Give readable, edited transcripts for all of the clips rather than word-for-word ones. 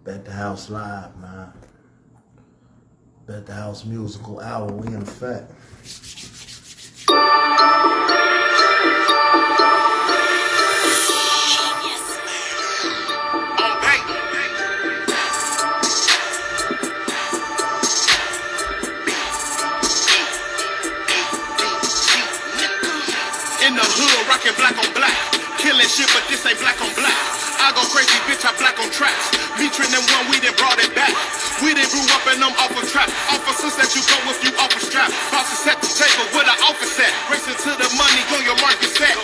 Bet the House Live, man. Bet the House Musical Hour, we in effect. In the hood, rockin' black on black. Killing shit, but this ain't black on black. I go crazy, bitch, I black on tracks. Me trending one, we done brought it back. We done grew up and I'm off of trap. Officers that you go if you off a strap. Bosses set the table with an office set. Racing to the money, on your market set.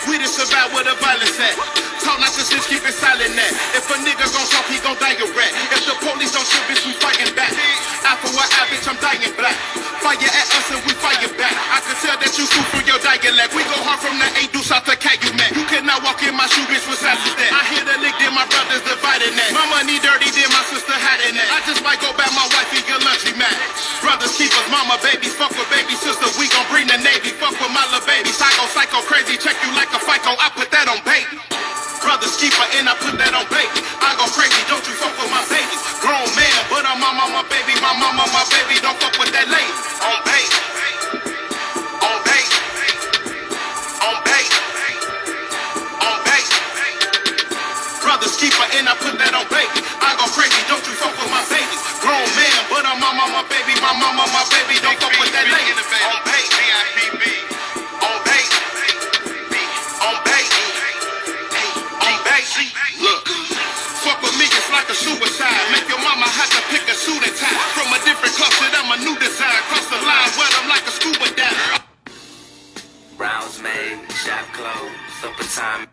We done survive where the violence at. Talk not to snitch, keep it silent at. If a nigga gon' talk, he gon' die a rat. If the police don't shoot, bitch, we fighting back. Eye for what eye, bitch, I'm dying black. Fire at us and we fire back. I can tell that you shoot through your dialect. We go hard from the A-Deuce out to Calumet. You cannot walk in my shoe, bitch, what size is that? I hear the lick, then my brothers dividing that. My money dirty, then my sister hiding that. I just might go back my wife and get lunchy mad. Brothers keepers, mama, babies, fuck with baby sister. We gon' bring the Navy, fuck with my little baby. Psycho, crazy, check you like a FICO. I put that on bait. Brothers keeper and I put that on bait. I go crazy, don't you fuck with my babies. Grown man, but I'm my baby. My mama, my baby, don't fuck with that lady. On bait. On bait. On bait. On bait. Brothers keeper and I put that on bait. I go crazy, don't you fuck with my babies. Grown man, but I'm my baby. My mama, my baby, don't fuck with that lady. On bait. On bait. On bait. Look, fuck with me, it's like a suicide. Make your mama have to pick a suit and tie. From a different culture, I'm a new design. Cross the line, wet them like a scuba dive. Rounds made, shop closed, summertime.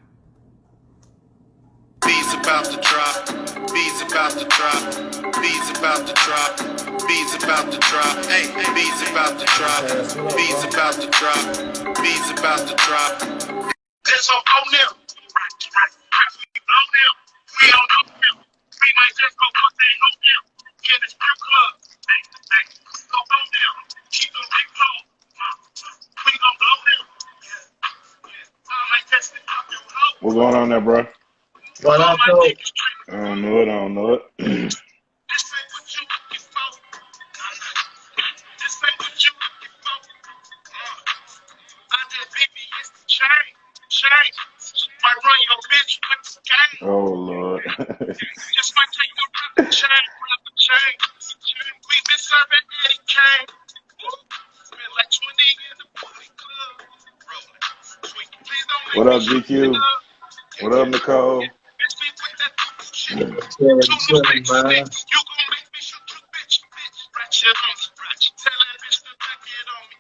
Beats about to drop, beats about to drop, beats about to drop, beats about to drop, hey, beats about to drop, beats about to drop, beats about to drop. This on them. We don't know them. We might just go put that on them. In the strip club. Hey, go on them. Keep them big cold. We gon' blow them. I might just stick up your hoe. What's going on there, bro? What up, though? I don't know it. This ain't what you looking for. This ain't what you looking for. I just BBS the chain. Might run your bitch with the game. Oh, Lord. Just might take the rubber chain. We been serving Eddie Kane. Spent like 20 in the booty club. Sweet, please don't What up, GQ? What up, Nicole? Chilling, man. You gon' make me shoot you, bitch. Ratchet on, ratchet. Tell that bitch to back it on me.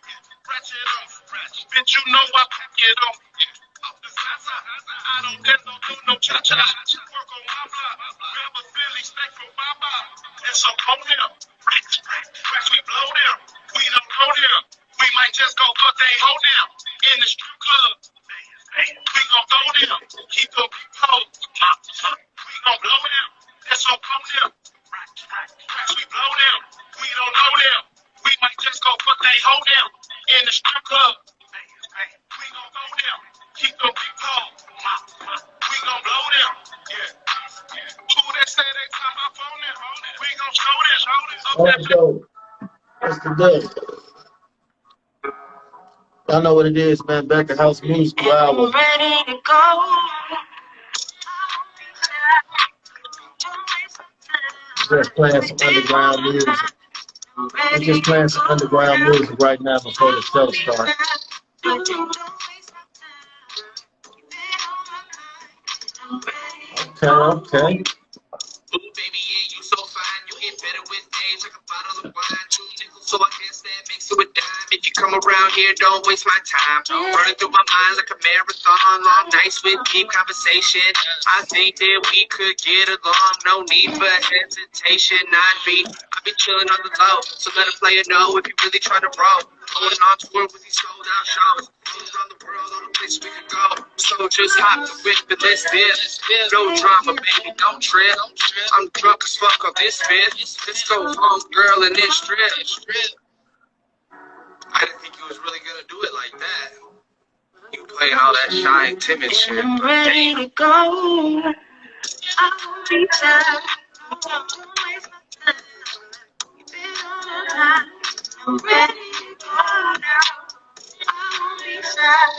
Ratchet on, ratchet. Bitch, you know I pack it on me. Off the Zaza, I don't get no cha-cha. Work on my block. Grab a Philly steak from Baba. And some on them. Racks, we blow them. We don't know them. We might just go put they hold them. In the strip club. We gon' throw them. Keep them cold. We gon' blow them. That's on them. Racks, we blow them. We don't know them. We might just go put they hold them. In the strip club. We gon' throw them. Keep them cold. We gon' blow them. Yeah. Who that say they time up on them? We gon' show them. Let's go. What's the day? Y'all know what it is, man. Back to House Musical Hour. Ready to go. Just playing some underground music. We're just playing some underground music right now before the show starts. Okay. Ooh, baby, yeah, you so fine. You get better with age, like a bottle of wine. 2 nickels, so I can't stand mix it with dime. If you come around here, don't waste my time. Running through my mind like a marathon. Long nights with deep conversation. I think that we could get along. No need for hesitation. I be chilling on the low. So let a player know if you really try to roll. Going on tour with these sold out shows. All around the world, all the places we could go. So just hop the whip and let's dip. No drama, baby, don't trip. I'm drunk as fuck on this bit. Let's go home, girl, in this strip. I didn't think you was really gonna do it like that. You playing all that shy and timid shit. I'm ready to go. I'll be down. I'm ready to go now. I won't be sad.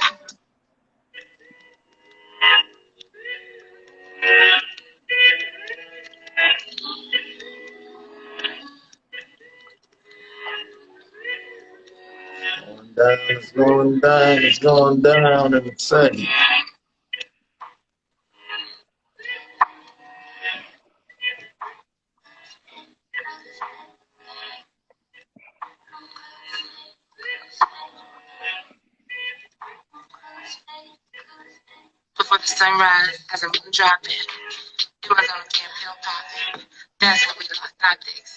It's going down, it's going down in a second. Before the sunrise, as I'm dropping, it was on a damn pill popping. That's when we lost optics.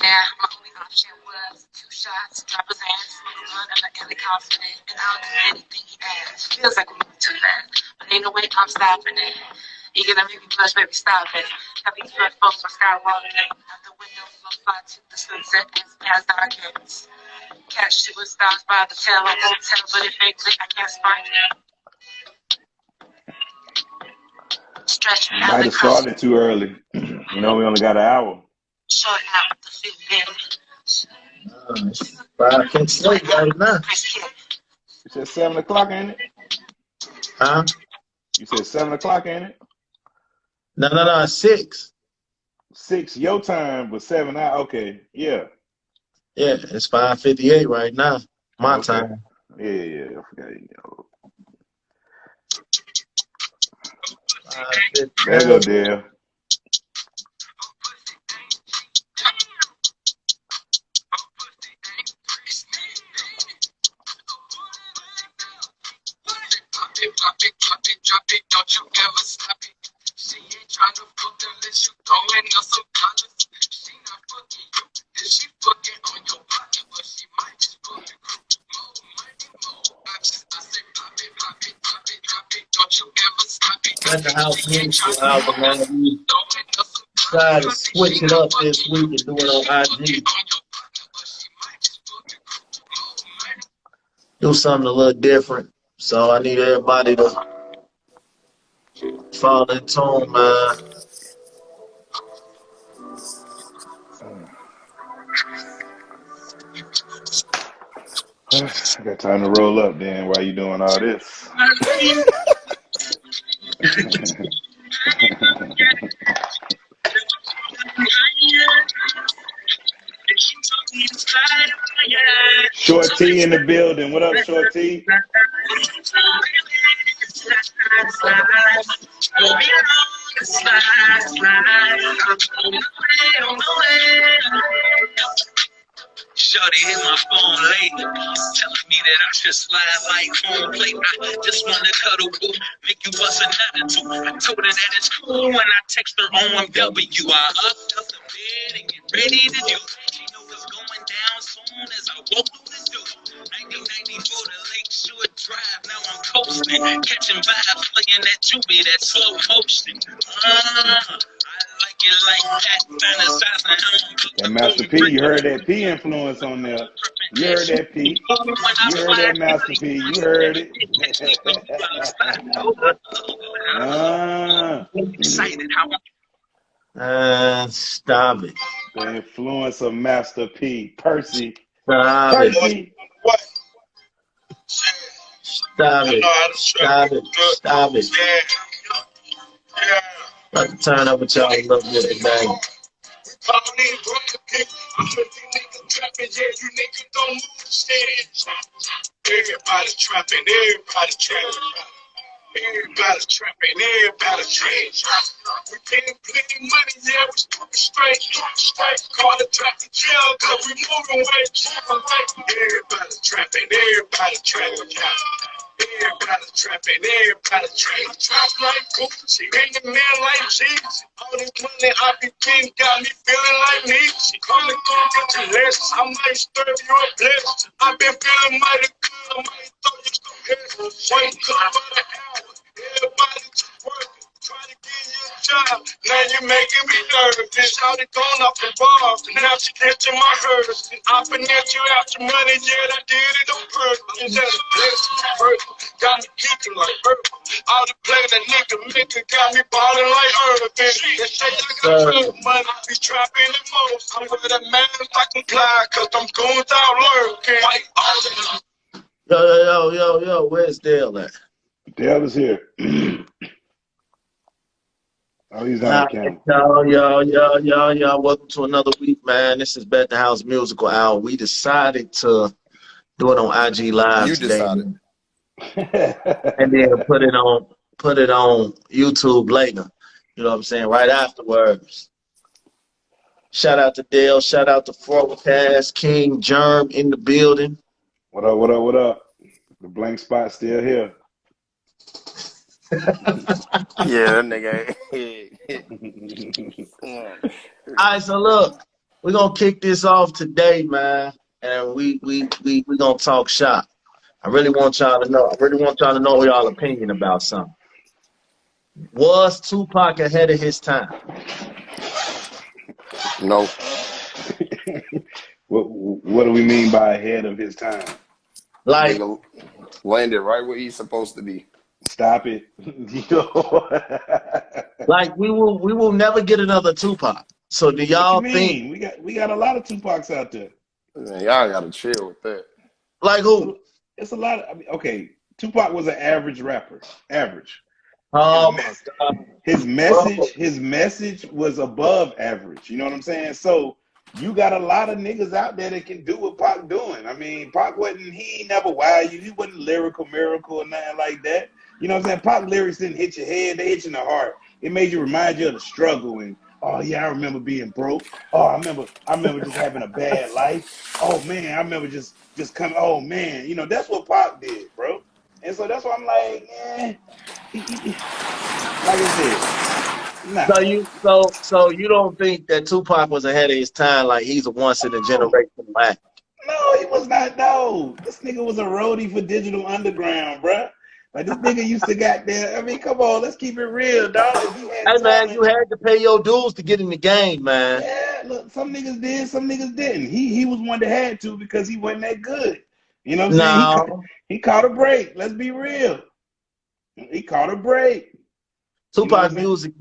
Now, my only option was 2 shots, drop his hands, run under Ellie confident, and I'll do anything he asks. Feels like we're moving too fast, but ain't no way I'm stopping it. You gonna make me blush, baby, stop it. Have these red folks from skywalking out the window, flow fly to the sunset as past dark ends. Catch shooting stars by the tail, I won't tell, but if they click, I can't spark it. Stretch out Might the have started too early. You know, we only got an hour. short out the feeling. It's 5:58 right now. You said 7 o'clock, ain't it? Huh? You said 7 o'clock, ain't it? No, it's 6. 6 your time, but 7 out. Okay, yeah. Yeah, it's 5:58 right now. My Okay. time. Yeah, I forgot. There you go, Dale. Drop it, don't you ever stop it. She ain't tryna fuck unless you throwing us some dollars. She not fucking you, then she fucking on your body, but she might just fuck the crew. More money, more options. I say pop it, drop it, don't you ever stop it. Let the house ministry album, man. We try to switch it up this week and do it on IG. Do something a little different. So I need everybody to fall in tune, man. I got time to roll up then while you doing all this. Short T in the building. What up, Short T? Shorty hit my phone late, telling me that I should slide like home plate. I just wanna cuddle, boo, make you bust another two. I told her that it's cool when I text her on MW. I upped up the bed and get ready to do. She know what's going down soon as I walk through the door. 1994 to Lakeshore Drive, now I'm coasting, catching vibes, playing that juvie, that slow motion. I like it like that, fantasizing how I'm That Master P, you heard that P influence on there. You heard that P. You heard that Master P. You heard it. Excited how Stop it. The influence of Master P. Percy. Stop Percy. it. Stop it. Stop it. Stop it. About to turn up with y'all a little bit today. Everybody's trapping, everybody's trapping. Everybody's trapping, everybody's trapping. We getting plenty money, yeah, we straight. Call the trap to jail, cause we moving way. Everybody's trapping, everybody's trapping. Everybody's trapping, everybody's trapping. Trap like Gucci, ain't a man like Jesus. All this money I be getting got me feeling like me. Come and get your lessons, I might stir you up blessed. I been feeling mighty good, I might throw you some heads. One cup for the hour, everybody just working. Trying to give you a job, now you making me nervous. Shawty gone off the bar, now she catching my hurt. I finesse you out your money, yeah, I did it on purpose. And that's a blessing, got me geeking like purple. All the play that nigga got me ballin' like Irvin. They say I got real money, be trapping the most. I'm with a man I can fly, cause I'm going out lurking. White all the Yo, where's Dale at? Dale is here. Oh, he's on camera. Y'all, welcome to another week, man. This is Bet the House Musical Hour. We decided to do it on IG Live You today. decided. And then put it on YouTube later. You know what I'm saying? Right afterwards. Shout out to Dale, shout out to Forecast, King Germ in the building. What up? The blank spot still here. Yeah, that nigga. All right, so look, we're gonna kick this off today, man, and we gonna talk shop. I really want y'all to know y'all opinion about something. Was Tupac ahead of his time? No. What do we mean by ahead of his time? Like, Nigga landed right where he's supposed to be. Stop it. like we will never get another Tupac. So do y'all think we got a lot of Tupacs out there? Man, y'all gotta chill with that. like who? It's a lot of, okay, Tupac was an average rapper. Average. Oh my God. His message was above average. You know what I'm saying? So you got a lot of niggas out there that can do what Pac doing. I mean, Pac he never wild you. He wasn't lyrical miracle or nothing like that. You know what I'm saying? Pac lyrics didn't hit your head, they hit you in the heart. It made you remind you of the struggle and, oh yeah, I remember being broke. Oh, I remember just having a bad life. Oh man, I remember just coming, oh man. You know, that's what Pac did, bro. And so that's why I'm like, like I said, nah. So you don't think that Tupac was ahead of his time? Like he's a once in a generation act? No, he was not. No, this nigga was a roadie for Digital Underground, bro. Like this nigga used to got there. I mean, come on, let's keep it real, dog. Hey man, you had to pay your dues to get in the game, man. Yeah, look, some niggas did, some niggas didn't. He was one that had to because he wasn't that good. You know what I'm saying? He caught a break. Let's be real. He caught a break. Tupac music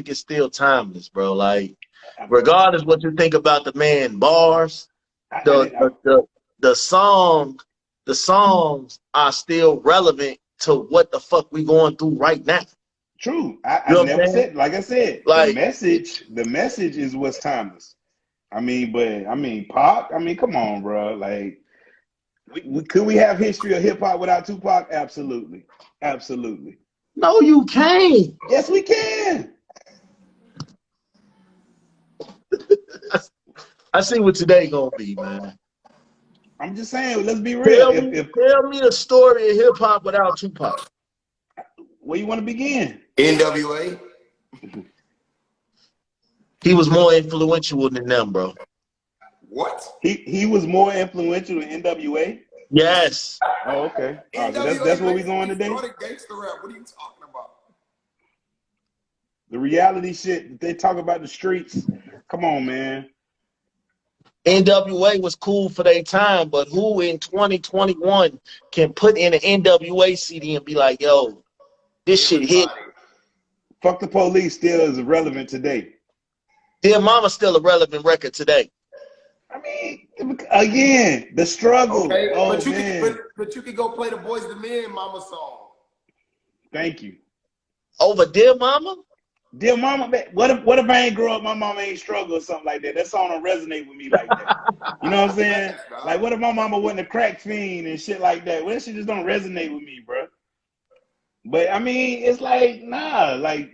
is still timeless, bro. Like, regardless what you think about the man bars, the songs are still relevant to what the fuck we going through right now. True. I never said, like I said, like, the message is what's timeless. I mean, Pac, I mean, come on, bro. Like, could we have history of hip hop without Tupac? Absolutely. Absolutely. No, you can't. Yes, we can. I see what today gonna be, man. I'm just saying, let's be real. Tell me a story of hip hop without Tupac. Where you want to begin? NWA. He was more influential than them, bro. What? He was more influential than NWA? Yes. Oh, okay. So that's where we going today? Gangster rap. What are you talking about? The reality shit, they talk about the streets. Come on, man. NWA was cool for their time, but who in 2021 can put in an NWA CD and be like, yo, this shit hit? Fuck the Police still is relevant today. Dear Mama's still a relevant record today. I mean, again, the struggle. Okay, oh, but you could go play the Boys the Men Mama song. Thank you. Over Dear Mama? Dear Mama, what if I ain't grow up, my mama ain't struggle or something like that? That song don't resonate with me like that. You know what I'm saying? Like, what if my mama wasn't a crack fiend and shit like that? Well, that shit just don't resonate with me, bro. But, I mean, it's like, nah, like,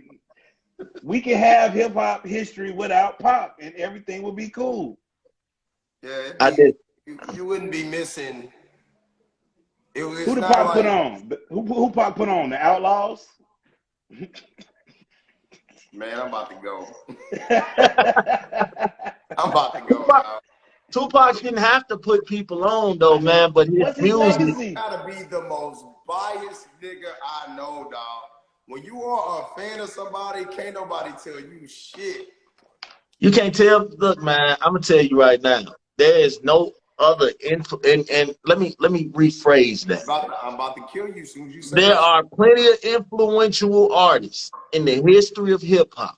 we can have hip-hop history without Pop and everything would be cool. Yeah, I did. You wouldn't be missing. Who did Pop put on? Who Pop put on? The Outlaws? Man, I'm about to go. I'm about to go. Tupac didn't have to put people on though, man, but his music gotta be the most biased nigga I know, dog. when you are a fan of somebody, can't nobody tell you shit. You can't tell. Look, man, I'm gonna tell you right now. There is no other influ. And let me rephrase that. I'm about to kill you as soon as you say There that. are plenty of influential artists in the history of hip hop.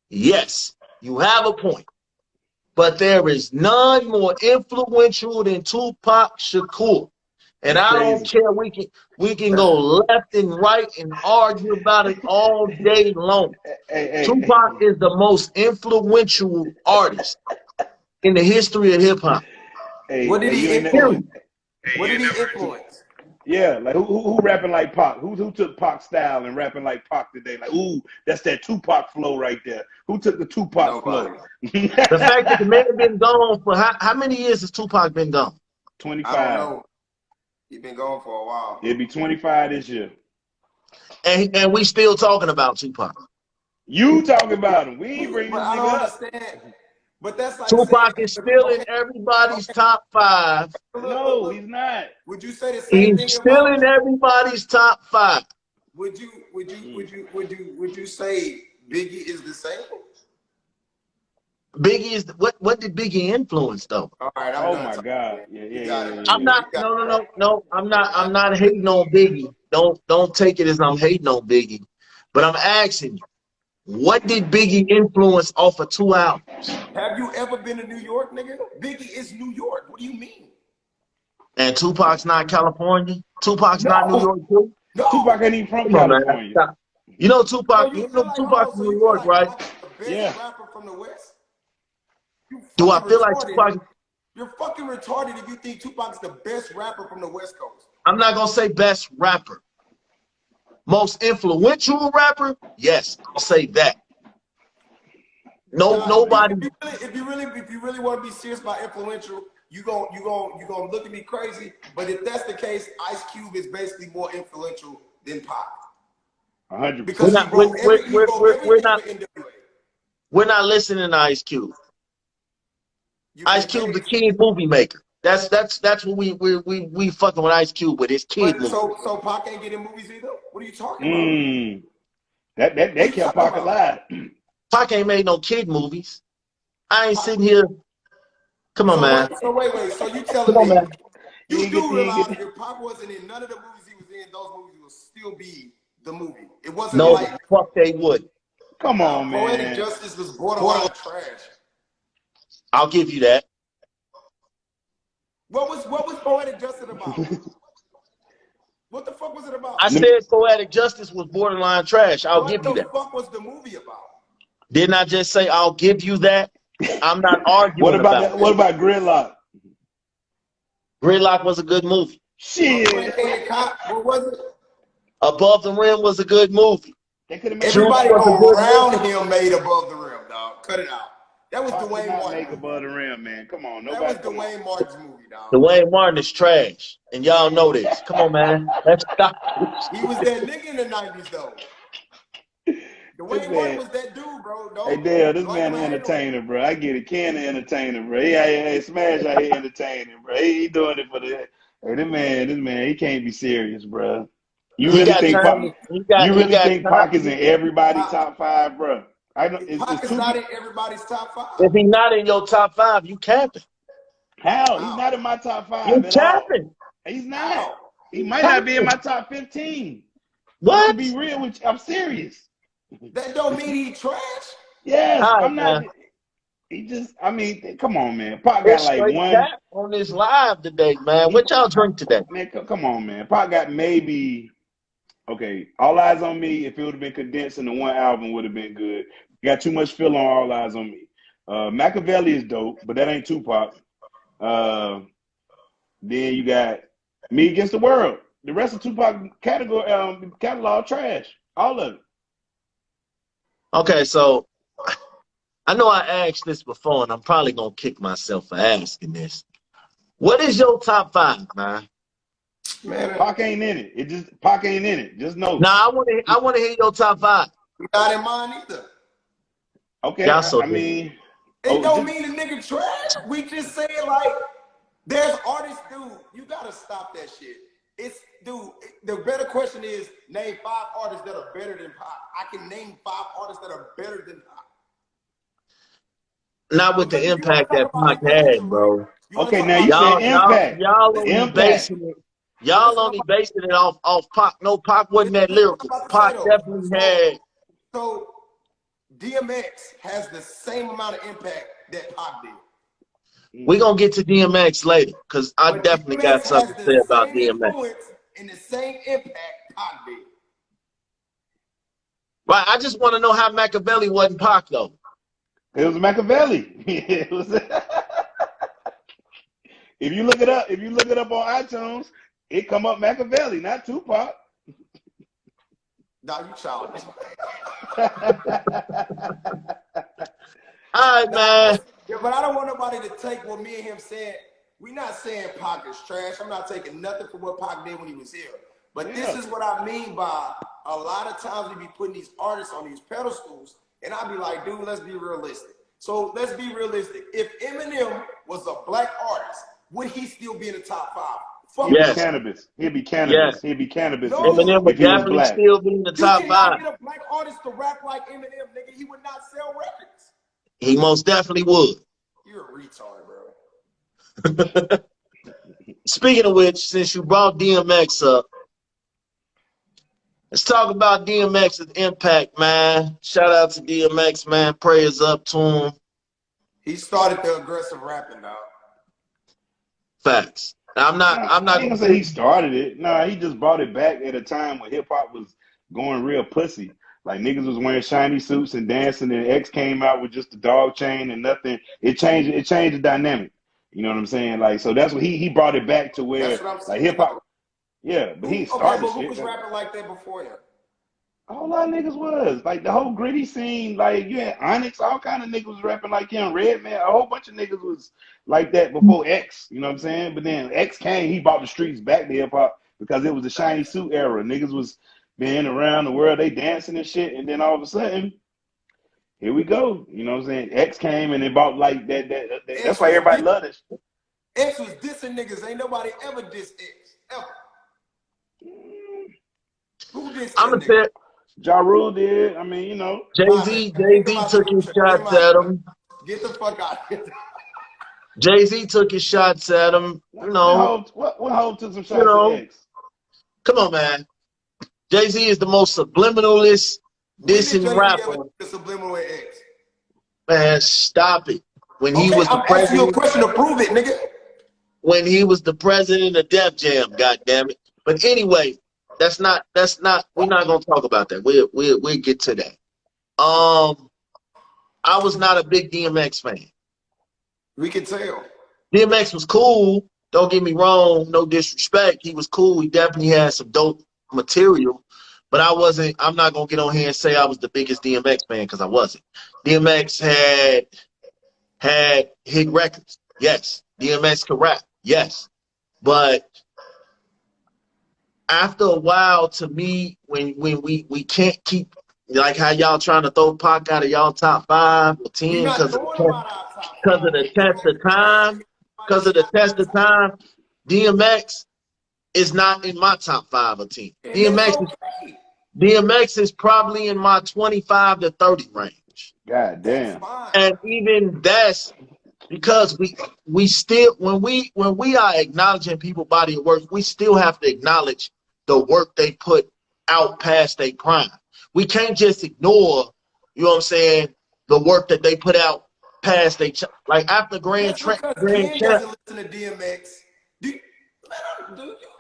Yes, you have a point. But there is none more influential than Tupac Shakur. And You I don't crazy. care. We can go left and right and argue about it all day long. Tupac Hey. is the most influential artist in the history of hip hop. What did You he ain't influence? Period. What did he influence? yeah, like who rapping like Pac? Who took Pac style and rapping like Pac today? Like, ooh, that's that Tupac flow right there. Who took the Tupac Nobody. flow? The fact that the man been gone for how many years has Tupac been gone? 25. I don't know. He been gone for a while. It'll be 25 this year. And we still talking about Tupac. You talking about him. We ain't bring But this I nigga don't up. understand. But that's like Tupac saying, is still in okay, everybody's top 5. No, he's not. Would you say the same He's thing still about? in everybody's top 5. Would you say Biggie is the same? Biggie is what did Biggie influence though? All right, I'm Oh done my talking. God. You got it. I'm Yeah. not. You got No. I'm not hating on Biggie. Don't take it as I'm hating on Biggie. But I'm asking you, what did Biggie influence off of 2 albums? Have you ever been to New York, nigga? Biggie is New York. What do you mean? And Tupac's not California. Tupac's not New No, York too. Tupac no. ain't even from Come on, man. California. Stop. You know Tupac. So you You feel know like, hold Tupac on, from so New you feel York, like right? Pac is the best Yeah. rapper from the West? You Do I fucking feel like retarded. Tupac? You're fucking retarded if you think Tupac's the best rapper from the West Coast. I'm not gonna say best rapper. Most influential rapper? Yes, I'll say that. No, Now, nobody. if you really want to be serious about influential, you gonna look at me crazy. But if that's the case, Ice Cube is basically more influential than Pac 100%. because he wrote everything Not. for NWA. We're not listening to Ice Cube. You Ice can Cube, the say, kid movie maker. That's what we fucking with Ice Cube with his kid but movie. so Pac ain't getting movies either. What are you talking about? That What are you kept talking Pac about? alive. Pac ain't made no kid movies. I ain't sitting here. Come on, So man. wait. So you Come telling on, me man. you do He ain't realize get if Pac wasn't in none of the movies he was in, those movies will still be the movie. It wasn't No, like the fuck they would. Come on, Poetic man. Justice was borderline trash. I'll give you that. What was Poetic Justice about? What the fuck was it about? I said Poetic Justice was borderline trash. I'll What give you the that. fuck was the movie about? Didn't I just say I'll give you that? I'm not What arguing about about that? it. What about Gridlock? Gridlock was a good movie. Shit. What was it? Above the Rim was a good movie. They could have made Juice Everybody was a good around movie. him made Above the Rim, dog. Cut it out. That was Pac did Dwayne not make Martin. Above the Rim, man. Come on, That was nobody. Come on. Dwayne Martin's movie, dog. Dwayne Martin is trash. And y'all know this. Come on, man. Let's stop. He was that nigga in the 90s, though. Dwayne Martin was that dude, bro. Hey, Dale, this man an entertainer, bro. I get it. Ken an entertainer, bro. Hey, Smash out here entertaining, bro. He doing it for the. Hey, this man, he can't be serious, bro. You He really got think time. Pac is in everybody's top 5, bro? I know Pac is not in everybody's top 5. If he's not in your top 5, you capping. How? He's not in my top 5 You at all. capping. He's not. He might not be in my top 15. What? To be real with you, I'm serious. That don't mean he trash. Yes, All right, I'm not. man. He just, I mean, come on, man. Pac got It's like straight one. cap on this live today, man. What y'all drink today? Man, come on, man. Pac got maybe, okay, All Eyes on Me, if it would have been condensed into one album, would have been good. Got too much feel on All Eyes on Me. Machiavelli is dope, but that ain't Tupac. Then you got Me Against the World. The rest of Tupac catalog trash. All of it. Okay, so I know I asked this before, and I'm probably gonna kick myself for asking this. What is your top 5, man? Man, Pac ain't in it. Pac ain't in it. Just know. Now I wanna hear your top 5. not in mine either. Okay, Y'all so I mean, It don't mean the nigga trash. We just saying like, there's artists, dude. You gotta stop that shit. It's dude. The better question is name 5 artists that are better than Pac. I can name 5 artists that are better than Pac. Not with the Because if you want to impact talk that about Pac had, influential, right? bro. You want to Okay, talk now about you said influential. impact. Y'all only Impact. basing it. But Y'all listen, only basing it off Pac. No, Pac but wasn't that listen to what I'm lyrical. about to say Pac though. definitely had. So DMX has the same amount of impact that Pac did. We're gonna get to DMX later, because I But definitely DMX got has something to say the about same DMX. influence and the same impact Pac did. Right, I just want to know how Machiavelli wasn't Pac though. It was Machiavelli. It was. If you look it up on iTunes, it come up Machiavelli, not Tupac. Nah, you childish. All right, man. Yeah, but I don't want nobody to take what me and him said. We're not saying Pac is trash. I'm not taking nothing from what Pac did when he was here. But this is what I mean by a lot of times we be putting these artists on these pedestals, and I be like, dude, let's be realistic. So let's be realistic. If Eminem was a black artist, would he still be in the top 5? Fuck He'd be Yes. cannabis. He'd be cannabis. Yes. He'd be cannabis No. Eminem if would he was definitely black. still be in the You top cannot 5. get a black artist to rap like Eminem, nigga. He would not sell records. He most definitely would. You're a retard, bro. Speaking of which, since you brought DMX up, let's talk about DMX's impact, man. Shout out to DMX, man. Prayers up to him. He started the aggressive rapping, dog. Facts. I'm not I ain't gonna gonna say he started it. Nah, he just brought it back at a time when hip hop was going real pussy. Like niggas was wearing shiny suits and dancing, and X came out with just the dog chain and nothing. It changed the dynamic. You know what I'm saying? Like, so that's what he brought it back to where That's what I'm like saying. hip hop. Yeah, but he Okay, started but who shit. was rapping like that before him? A whole lot of niggas was like the whole gritty scene. Like you had Onyx, all kind of niggas was rapping like him. Redman, a whole bunch of niggas was like that before X. You know what I'm saying? But then X came, he brought the streets back to hip hop because it was the shiny suit era. Niggas was being around the world, they dancing and shit, and then all of a sudden, here we go. You know what I'm saying? X came and they bought like that. That's why everybody loved it. X was dissing niggas. Ain't nobody ever dissed X ever. Who dissed I'm that gonna nigga? tell Ja Rule did. I mean, you know. Jay-Z Get took his shots at him. Get the fuck out of here. Jay-Z took his shots at him. You know, What Hov took some shots you know. at X? Come on, man. Jay-Z is the most subliminalist dissing Jay-Z rapper. ever do subliminal with X? Man, stop it. When he was the I'm asking you a president, question to prove it, nigga. when he was the president of Def Jam, goddammit. But anyway, that's not we're not gonna talk about that. We'll get to that. I was not a big DMX fan. We can tell. DMX was cool, don't get me wrong, no disrespect. He was cool. He definitely had some dope material. But I'm not gonna get on here and say I was the biggest DMX fan, because I wasn't. DMX had hit records. Yes. DMX could rap. Yes. But after a while, to me, when we can't keep, like how y'all trying to throw Pac out of y'all top 5 or 10 because of the test of time, DMX is not in my top 5 or 10. DMX is probably in my 25 to 30 range. God damn. And even that's because we still, when we are acknowledging people's body of work, we still have to acknowledge the work they put out past their prime. We can't just ignore, you know what I'm saying, the work that they put out past their, like after Grand Champ. Doesn't listen to DMX.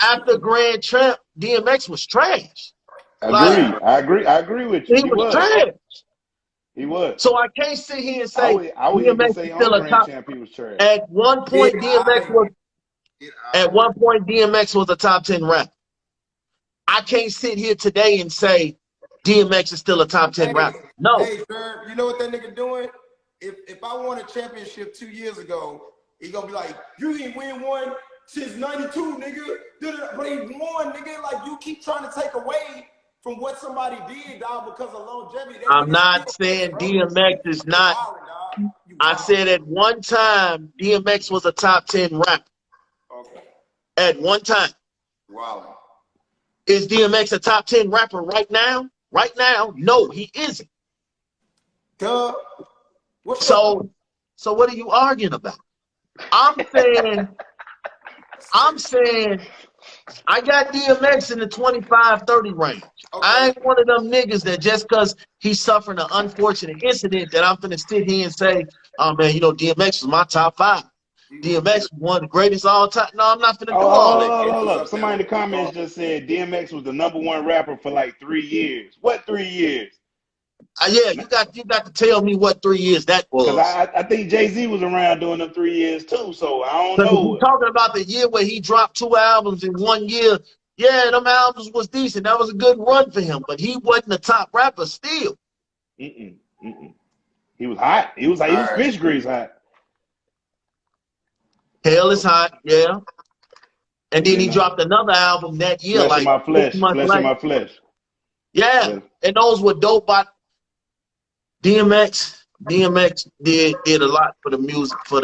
After Grand Champ, DMX was trash. I agree with you. He was trash. He was. So I can't sit here and say I would even say still on a Grand top. Champ he was trash. At one point, DMX was a top 10 rapper. I can't sit here today and say DMX is still a top 10 rapper. No. Hey, sir, you know what that nigga doing? If I won a championship 2 years ago, he gonna be like, you didn't win one since 92, nigga. But he won, nigga. Like, you keep trying to take away from what somebody did, dog, because of longevity. I'm not saying DMX is not. I said at one time, DMX was a top 10 rapper. Okay. At one time. Wow. Is DMX a top 10 rapper right now? Right now, no, he isn't. Duh. What's So what are you arguing about? I'm saying I got DMX in the 25-30 range. Okay. I ain't one of them niggas that just because he's suffering an unfortunate incident that I'm finna sit here and say, oh man, you know, DMX was my top 5. DMX was one of the greatest all time. No, I'm not finna do all that. Hold up. Somebody in the comments just said DMX was the #1 rapper for like 3 years. What 3 years? Yeah, you got to tell me what 3 years that was. Because I think Jay-Z was around doing them 3 years too, so I don't know. You're talking about the year where he dropped 2 albums in 1 year. Yeah, them albums was decent. That was a good run for him, but he wasn't a top rapper still. He was hot. He was fish grease hot. Hell is hot, yeah. And then he dropped another album that year, Flesh like in my flesh, 6 months flesh later. in my flesh. Yeah, and those were dope. But DMX did a lot for the music for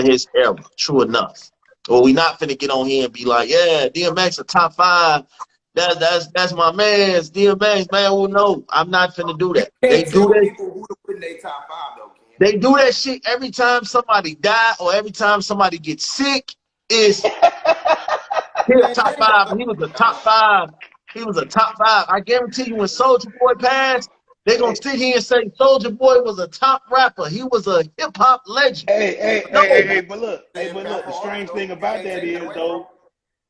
his era. True enough. Well, we not finna get on here and be like, yeah, DMX a top 5. That's my man's DMX, man. Well, no, I'm not finna do that. They do that. People who to put in their top 5 though, Ken. They do that shit every time somebody die or every time somebody gets sick. Is he a top 5? He was a top 5. He was a top 5. I guarantee you, when Soulja Boy passed, they're gonna sit here and say Soulja Boy was a top rapper. He was a hip hop legend. Hey, but look, the strange thing about that is though,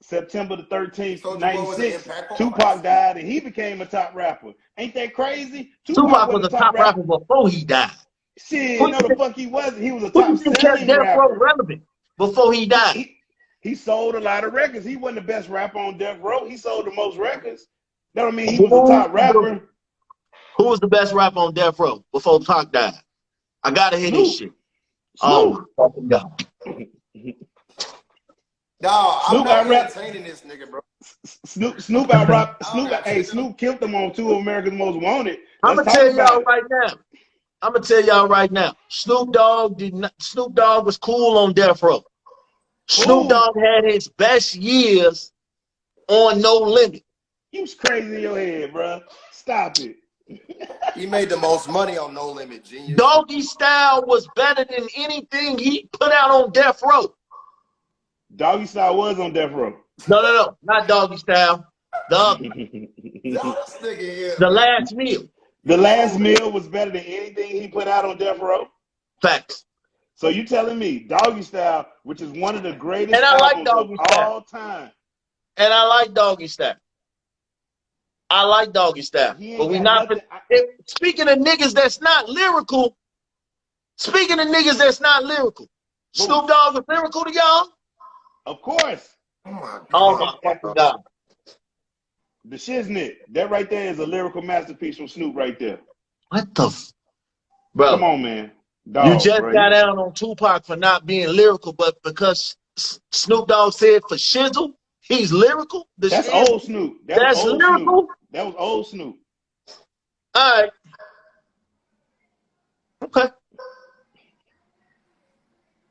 September the 13th, 96, Tupac died and he became a top rapper. Ain't that crazy? Tupac was a top rapper before he died. Shit, no the fuck he wasn't. He was a top selling rapper. Relevant before he died. He sold a lot of records. He wasn't the best rapper on Death Row. He sold the most records. That don't mean he was a top rapper. Who was the best rapper on Death Row before Pac died? I gotta hear this shit. Oh, fucking God. No, I'm not entertaining this nigga, bro. Snoop out rap. Snoop killed them on 2 of America's Most Wanted. I'm gonna tell y'all right now. Snoop Dogg was cool on Death Row. Snoop Dogg had his best years on No Limit. You was crazy in your head, bro. Stop it. He made the most money on No Limit, genius. Doggy Style was better than anything he put out on Death Row. Doggy Style was on Death Row. No, not Doggy Style. The Last Meal. The Last Meal was better than anything he put out on Death Row. Facts. So you telling me Doggy Style, which is one of the greatest albums of all time. And I like Doggy Style. But we not. Speaking of niggas that's not lyrical. Snoop Dogg was lyrical to y'all? Of course. Oh my fucking God. The Shiznit. That right there is a lyrical masterpiece from Snoop right there. What the bro? Come on, man. You just got out on Tupac for not being lyrical, but because Snoop Dogg said for Shizzle, he's lyrical. That's old Snoop. That's lyrical. That was old Snoop. All right. Okay.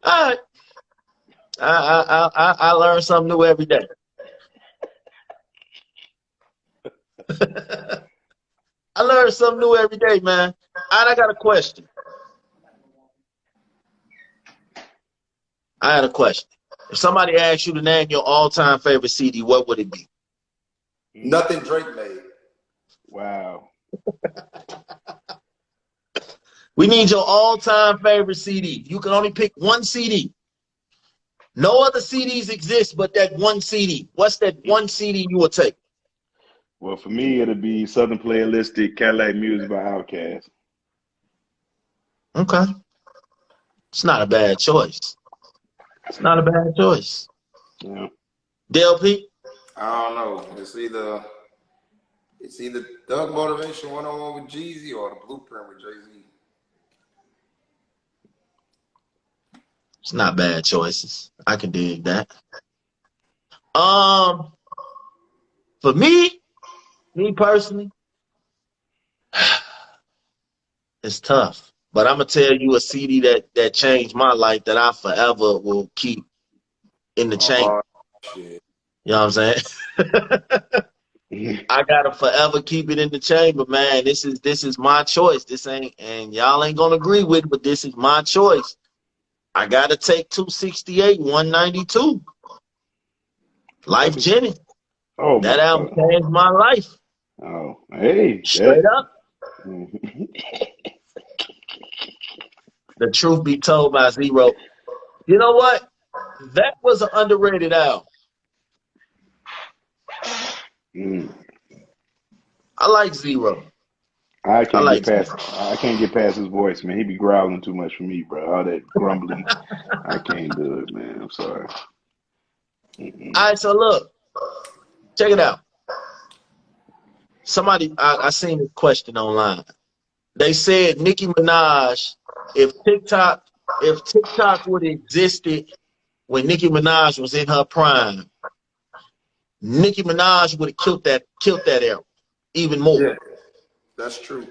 All right. I learn something new every day. I learn something new every day, man. I got a question. If somebody asked you to name your all-time favorite CD, what would it be? Nothing Drake made. Wow. We need your all-time favorite CD. You can only pick one CD. No other CDs exist but that one CD. What's that one CD you will take? Well, for me, it'll be Southern Playalistic Cadillac Music by Outkast. Okay. It's not a bad choice. Yeah. DLP? I don't know. It's either Thug Motivation 101 with Jeezy or the Blueprint with Jay-Z. It's not bad choices. I can dig that. For me personally, it's tough. But I'm gonna tell you a CD that changed my life that I forever will keep in the chain. Shit. You know what I'm saying? I gotta forever keep it in the chamber, man. This is my choice. This ain't, and y'all ain't gonna agree with it, but this is my choice. I gotta take 268, 192. Life Jenny. Oh That my album God. changed my life. Oh, hey. Straight up. The truth be told by Zero. You know what? That was an underrated album. I like Zero. I can't like get past his voice, man. He be growling too much for me, bro. All that grumbling. I can't do it, man. I'm sorry. All right, so look. Check it out. Somebody, I seen a question online. They said Nicki Minaj, if TikTok would have existed when Nicki Minaj was in her prime, Nicki Minaj would have killed that era even more. Yeah, that's true.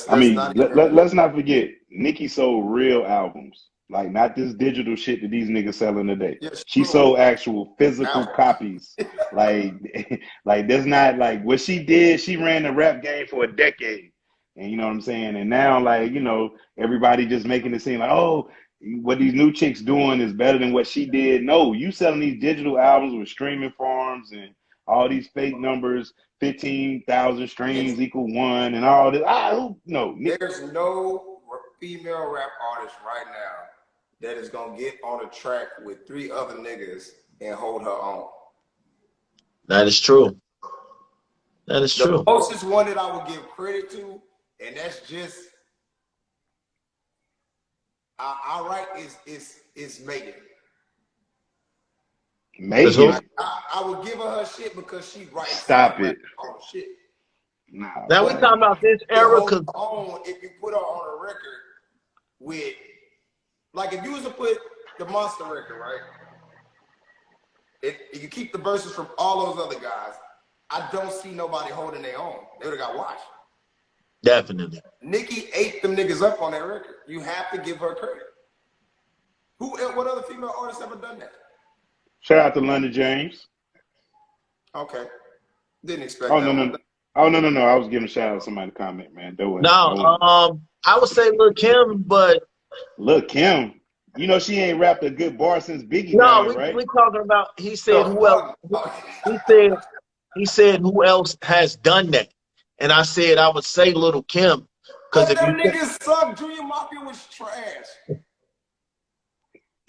I mean, let's not forget, Nicki sold real albums. Like, not this digital shit that these niggas selling today. Yeah, she sold actual physical copies. like there's not, like, what she did, she ran the rap game for a decade. And you know what I'm saying? And now, like, you know, everybody just making it seem like, oh, what these new chicks doing is better than what she did. No, you selling these digital albums with streaming farms and all these fake numbers, 15,000 streams equal 1 and all this. No. There's no female rap artist right now that is gonna get on a track with 3 other niggas and hold her own. That is true. That is true. The closest one that I would give credit to, and that's just I write is Megan. Megan. I would give her shit because she writes. Stop it. Shit. Nah, now we talking about this era because if you put her on a record with, like, if you was to put the Monster record, right? If you keep the verses from all those other guys, I don't see nobody holding their own. They would have got washed. definitely. Nicki ate them niggas up on that record. You have to give her credit. What other female artists ever done that? Shout out to London James. Okay. Didn't expect that. No. Oh, no. I was giving a shout out to somebody to comment, man. I would say Lil' Kim, but Lil' Kim, you know she ain't rapped a good bar since Biggie died, right? We talking about, he said who else he said who else has done that. And I said I would say Lil' Kim. Because if them niggas suck, Junior Mafia was trash.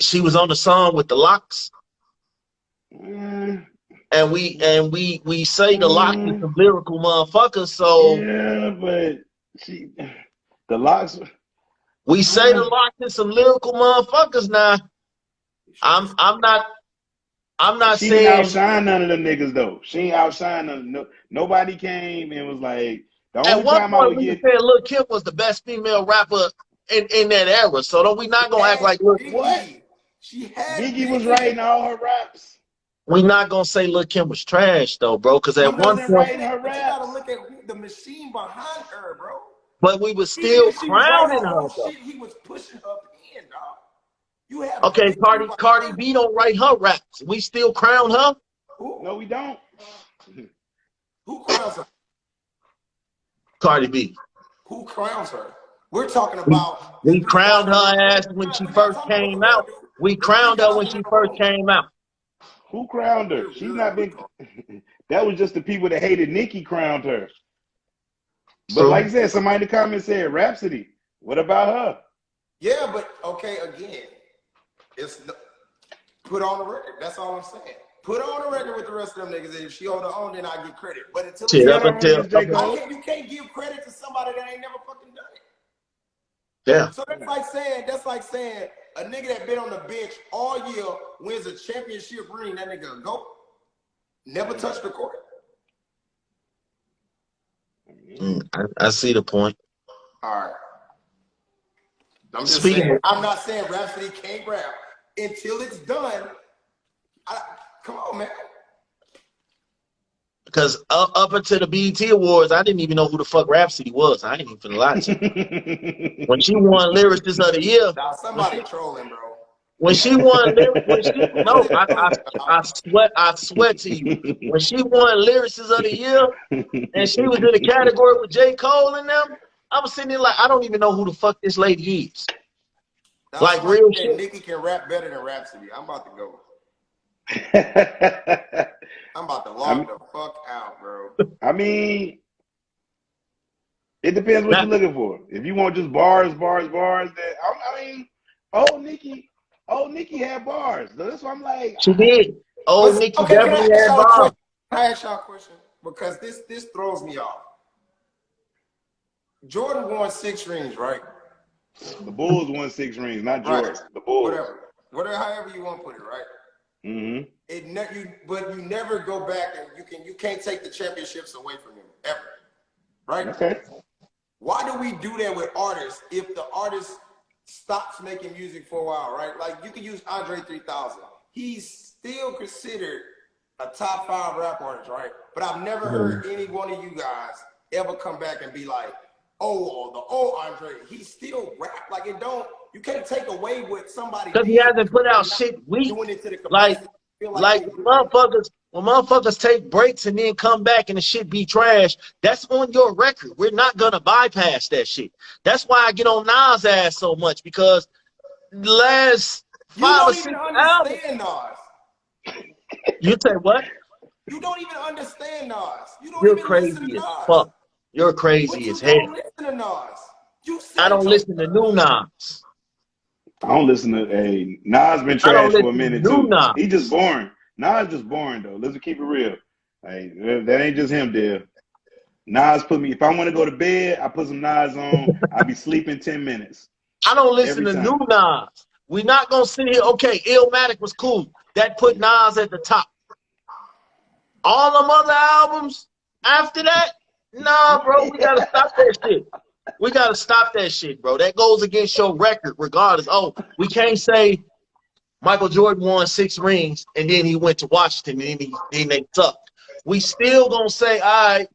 She was on the song with the Locks. And we say the Locks is some lyrical motherfuckers, so yeah, but the Locks. We say the Locks is some lyrical motherfuckers now. I'm not she saying didn't outshine none of them niggas though. She ain't outshine none. Nobody came and was like, the only at one time point I would we get. said Lil' Kim was the best female rapper in that era. So don't we not gonna act like what? Biggie was writing all her raps. We not gonna say Lil' Kim was trash though, bro. Because at one point, writing her raps. You gotta look at the machine behind her, bro. But we was still crowning her. He was pushing her in, dog. You have okay, Cardi B don't write her raps. We still crown her. Who? No, we don't. Who crowns her? Cardi B. Who crowns her? We're talking about. We crowned her ass when she first came out. We crowned her when she first came out. Who crowned her? She's not been. That was just the people that hated Nicki crowned her. But like I said, somebody in the comments said Rhapsody. What about her? Yeah, but okay, again, it's put on the record. That's all I'm saying. Put on the record with the rest of them niggas, and if she hold her own, then I get credit. But until you can't give credit to somebody that ain't never fucking done it. Yeah. So that's like saying a nigga that been on the bench all year wins a championship ring. That nigga go never touched the court. I see the point. All right. I'm just saying. I'm not saying Rhapsody can't rap until it's done. Come on, man. Because up until the BET Awards, I didn't even know who the fuck Rhapsody was. I ain't even lie to you. When she won Lyricist of the Year. Now somebody trolling, bro. when she won lyrics, when she no, I swear to you, when she won Lyricist of the Year and she was in the category with J. Cole and them, I was sitting there like, I don't even know who the fuck this lady is. Now, Like real shit. Nicki can rap better than Rhapsody. I'm about to go. I'm about to log the fuck out, bro. I mean, it depends what you're looking for. If you want just bars, then I mean, old Nicki had bars. That's why I'm like, she did. Old Nicki definitely had bars. Can I ask y'all a question? Because this throws me off. Jordan won 6 rings, right? The Bulls won 6 rings, not Jordan. Right. The Bulls. Whatever, however you want to put it, right? Mm-hmm. But you never go back and you can't take the championships away from him ever, right? Okay. Why do we do that with artists if the artist stops making music for a while, right? Like you can use Andre 3000. He's still considered a top 5 rap artist, right? But I've never heard any one of you guys ever come back and be like, oh, the old Andre, he still rap. Like you can't take away what somebody because he hasn't put out shit weak. Doing it to the like motherfuckers take breaks and then come back and the shit be trash. That's on your record. We're not gonna bypass that shit. That's why I get on Nas' ass so much, because the last 5 or 6 albums. Nas. You say what? You don't even understand Nas. You're crazy as fuck. You're crazy as hell. You don't listen to Nas. I don't listen to new Nas. I don't listen to Nas been trash for a minute too. Nas. He just boring. Nas just boring though. Let's keep it real. Like, that ain't just him, there. Nas put me. If I want to go to bed, I put some Nas on. I'll be sleeping 10 minutes. I don't listen to new Nas. We're not gonna sit here. Okay, Illmatic was cool. That put Nas at the top. All them other albums after that, nah, bro. We gotta stop that shit. We gotta stop that shit, bro. That goes against your record, regardless. Oh, we can't say Michael Jordan won 6 rings and then he went to Washington and then they sucked. We still gonna say, all right,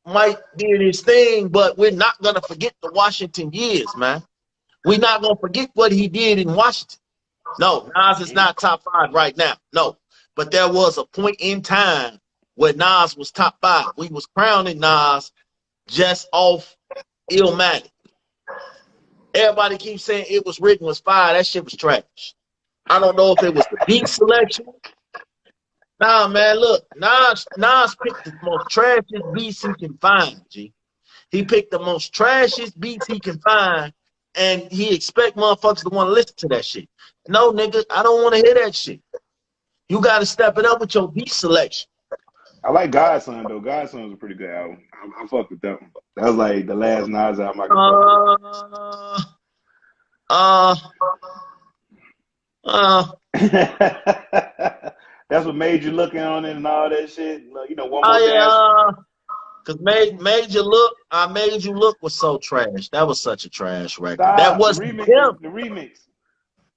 Mike did his thing, but we're not gonna forget the Washington years, man. We're not gonna forget what he did in Washington. No, Nas is not top 5 right now. No, but there was a point in time where Nas was top 5. We was crowning Nas just off Illmatic. Everybody keeps saying It Was Written was fire. That shit was trash. I don't know if it was the beat selection. Nah, man, look, Nas picked the most trashiest beats he can find, G. He picked the most trashiest beats he can find, and he expect motherfuckers to want to listen to that shit. No, nigga, I don't want to hear that shit. You got to step it up with your beat selection. I like Godson though. Godson was a pretty good album. I fucked with that one. That was like the last Nas album I could That's what made you looking on it and all that shit. You know, one more dance. Cause made you look. I Made You Look was so trash. That was such a trash record. That wasn't him. The remix.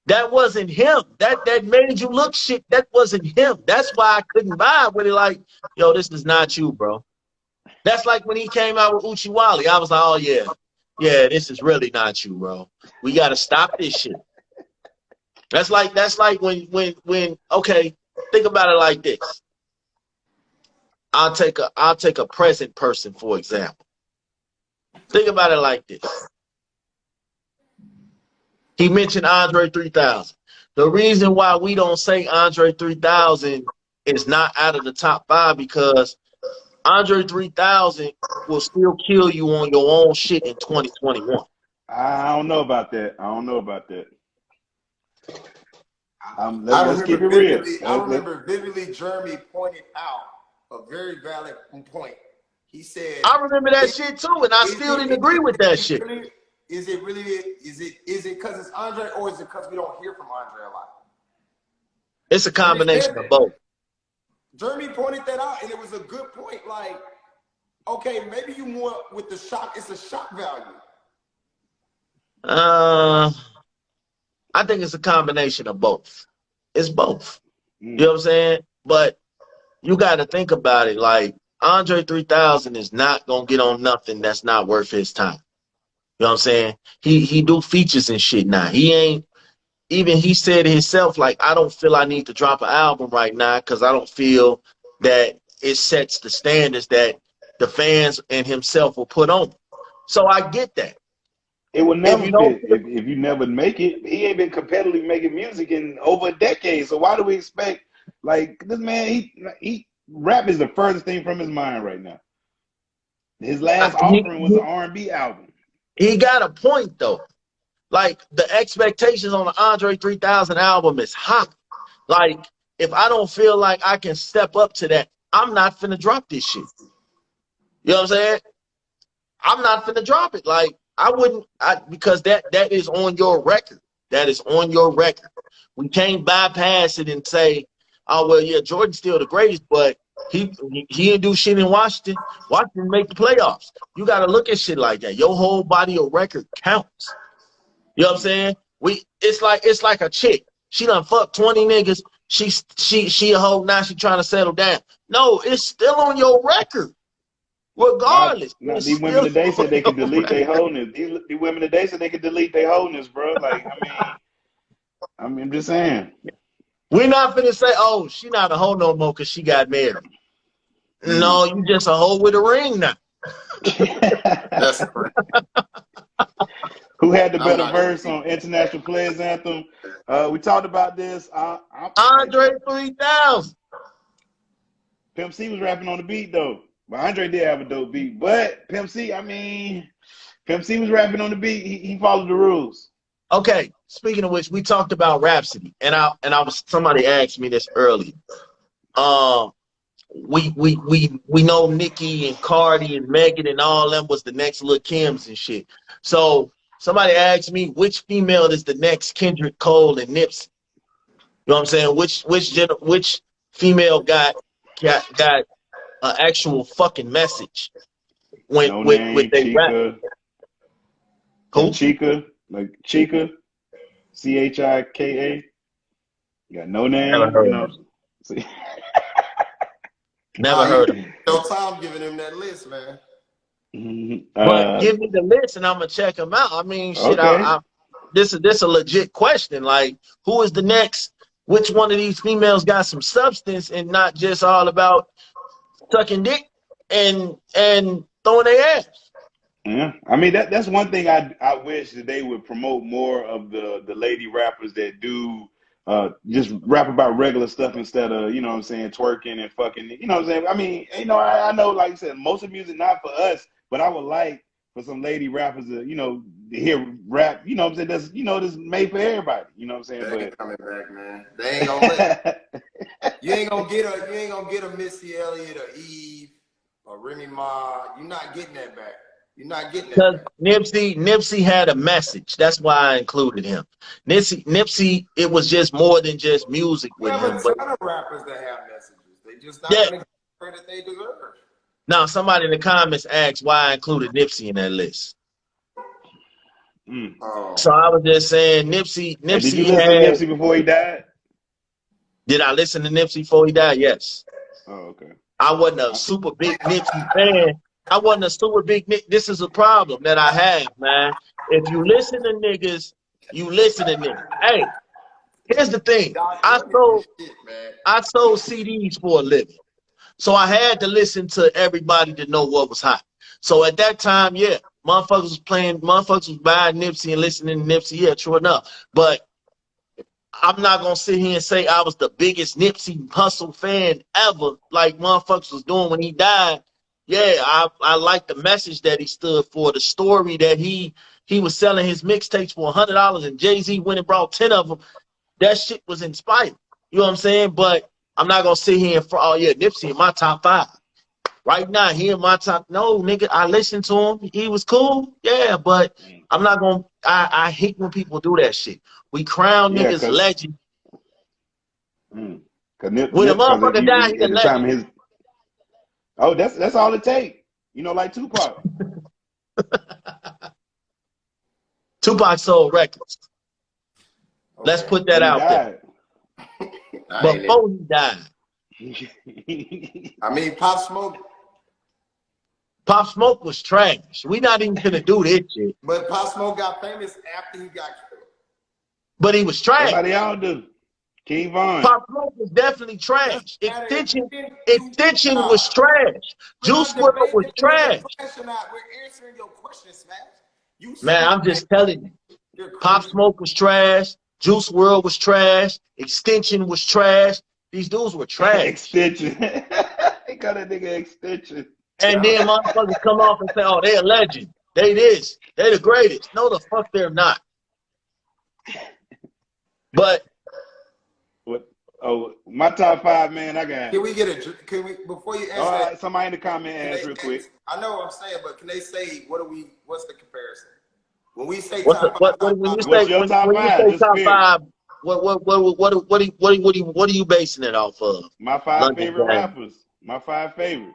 That wasn't him. That Made You Look shit, that wasn't him. That's why I couldn't vibe with it. Like, yo, this is not you, bro. That's like when he came out with Uchiwali. I was like, oh yeah, this is really not you, bro. We gotta stop this shit. That's like when okay, think about it like this. I'll take a present person, for example. Think about it like this. He mentioned Andre 3000. The reason why we don't say Andre 3000 is not out of the top 5 because Andre 3000 will still kill you on your own shit in 2021. I don't know about that. Let's keep it real. I remember vividly Jeremy pointed out a very valid point. He said, I remember that shit too, and I still didn't agree with that shit. Is it because it's Andre, or is it because we don't hear from Andre a lot? It's a combination of both. Jeremy pointed that out, and it was a good point. Like, okay, maybe you more with the shock. It's a shock value. I think it's a combination of both. It's both. You know what I'm saying? But you got to think about it. Like, Andre 3000 is not gonna get on nothing that's not worth his time. You know what I'm saying? He do features and shit now. He ain't even he said himself, like, I don't feel I need to drop an album right now because I don't feel that it sets the standards that the fans and himself will put on. So I get that. It will If never you don't, fit if you never make it. He ain't been competitively making music in over a decade. So why do we expect, like, this man? He rap is the furthest thing from his mind right now. His last offering was an R&B album. he got a point though. Like, the expectations on the Andre 3000 album is high. Like, if I don't feel like I can step up to that, I'm not finna drop this shit. You know what I'm saying? I'm not finna drop it. Like, I wouldn't, because that is on your record. That is on your record. We can't bypass it and say, oh, well, yeah, Jordan's still the greatest, but he didn't do shit in Washington. Washington make the playoffs. You got to look at shit like that. Your whole body of record counts. You know what I'm saying? It's like a chick. She done fucked 20 niggas. She a hoe, now she trying to settle down. No, it's still on your record. Regardless. These women today said they could delete their wholeness. These women today said they could delete their wholeness, bro. Like, I'm just saying. We're not finna say, oh, she not a hoe no more because she got married. No, you just a hoe with a ring now. That's correct. Who had the better verse on International Players Anthem? We talked about this. Andre 3000. Pimp C was rapping on the beat, though. But Andre did have a dope beat. But Pimp C, Pimp C was rapping on the beat. He followed the rules. Okay, speaking of which, we talked about Rhapsody, and somebody asked me this earlier. We know Nicki and Cardi and Megan and all them was the next Lil Kims and shit. So somebody asked me, which female is the next Kendrick Cole and Nipsey? You know what I'm saying? Which female got an actual fucking message with they rap? Who? Chica, like Chica, Chika. You got No Name. Never heard of him. Never heard of him. No time giving him that list, man. But give me the list and I'm gonna check them out. I mean, shit. Okay. This a legit question. Like, who is the next? Which one of these females got some substance and not just all about sucking dick and throwing their ass? Yeah, I mean that's one thing I wish that they would promote more of the lady rappers that do just rap about regular stuff instead of, you know what I'm saying, twerking and fucking, you know what I'm saying? I mean, you know, I know, like you said, most of the music not for us, but I would like for some lady rappers to, you know, to hear rap, you know what I'm saying, that's, you know, this is made for everybody, you know what I'm saying? They ain't coming back, man. They ain't gonna you ain't gonna get a Missy Elliott or Eve or Remy Ma. You're not getting that back. You're not getting that. Nipsey had a message. That's why I included him. Nipsey, it was just more than just music with him. But a ton of rappers that have messages. They just not gonna get the credit they deserve. Now, somebody in the comments asked why I included Nipsey in that list. So I was just saying, Nipsey. Did you listen to Nipsey before he died? Did I listen to Nipsey before he died? Yes. Oh, okay. I wasn't a super big Nipsey fan. I wasn't a super big Nick. This is a problem that I have, man. If you listen to niggas, you listen to niggas. Hey, here's the thing. I sold CDs for a living. So I had to listen to everybody to know what was hot. So at that time, yeah, motherfuckers was buying Nipsey and listening to Nipsey, yeah, true enough. But I'm not gonna sit here and say I was the biggest Nipsey Hussle fan ever, like motherfuckers was doing when he died. Yeah, I like the message that he stood for, the story that he was selling his mixtapes for $100 and Jay-Z went and brought 10 of them. That shit was inspiring. You know what I'm saying? But I'm not going to sit here and, oh yeah, Nipsey in my top 5. Right now, he in my top, no, nigga, I listened to him. He was cool. Yeah, but I'm not going to, I hate when people do that shit. We crown niggas legend. When a motherfucker died, he's a legend. Oh, that's all it takes. You know, like Tupac. Tupac sold records. Okay. Let's put that out there. Before he died. I mean, Pop Smoke. Pop Smoke was trash. We not even gonna do this shit. But Pop Smoke got famous after he got killed. but he was That's trash. how they all do. King Von. Pop Smoke was definitely trash. Extension was trash. Juice WRLD was trash. We're answering your question, Smash. You Man, I'm just telling you. Pop Smoke was trash. Juice WRLD was trash. Extension was trash. These dudes were trash. Extension. He got a nigga Extension. And then motherfuckers come off and say, oh, they're a legend. They this. They the greatest. No, the fuck they're not. But what? Oh, my top 5, man. I got. Can we get a? Can we before you answer that? Somebody in the comment ask real quick. I know what I'm saying, but can they say what's the comparison? When we say what's top the, five, when you say your top when five? you say top Just 5, what are you basing it off of? My 5 London favorite Gang. rappers. My 5 favorite.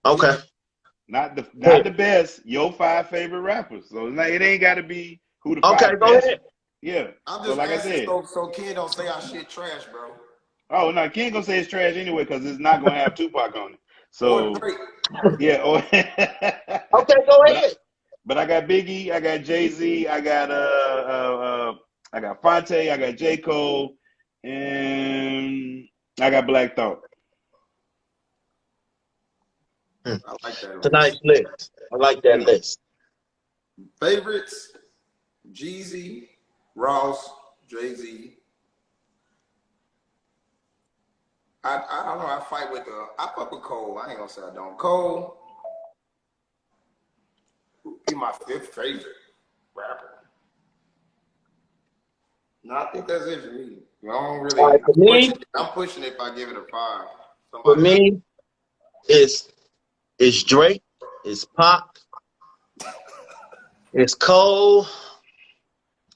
Okay. Not the best. Your 5 favorite rappers. So it ain't got to be who the 5 Okay, go best. ahead. Yeah. I'm So just like I asking said. so Ken don't say our shit trash, bro. Oh no, King gonna say it's trash anyway because it's not gonna have Tupac on it. So Or Drake. yeah. Okay, go ahead. But I got Biggie, I got Jay-Z, I got Fonte, I got J. Cole, and I got Black Thought. I like that. It's a nice list. I like that list. Favorites: Jeezy, Ross, Jay-Z. I don't know. I fight with I fuck with Cole. I ain't gonna say I don't. Cole, be my 5th favorite rapper. No, I think that's it for me. I don't really. All right, for me, I'm pushing it if I give it a 5. for me, it's Drake, it's Pop, it's Cole,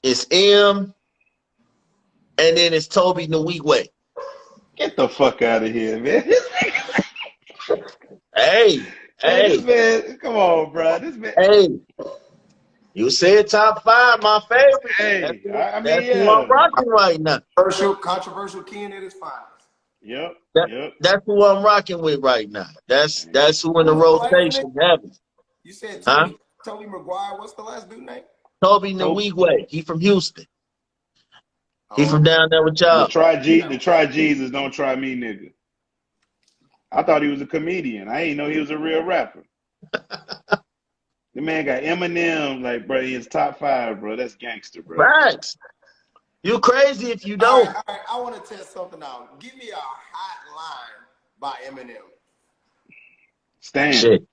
it's M, and then it's Toby Nwigwe. Get the fuck out of here, man. Hey, this man, come on, bro. This man. Hey, you said top 5, my favorite. Hey, That's who I'm rocking right now. Controversial Ken at his finest. Yep. That's who I'm rocking with right now. That's who in the rotation. You said Toby Maguire. What's the last dude name? Toby Nwigwe. He from Houston. He from down there with y'all. The try Jesus, don't try me, nigga. I thought he was a comedian. I didn't know he was a real rapper. The man got Eminem, like, bro, his top 5, bro. That's gangster, bro. Facts. You crazy if you don't. All right. I want to test something out. Give me a hot line by Eminem. Stan. Shit.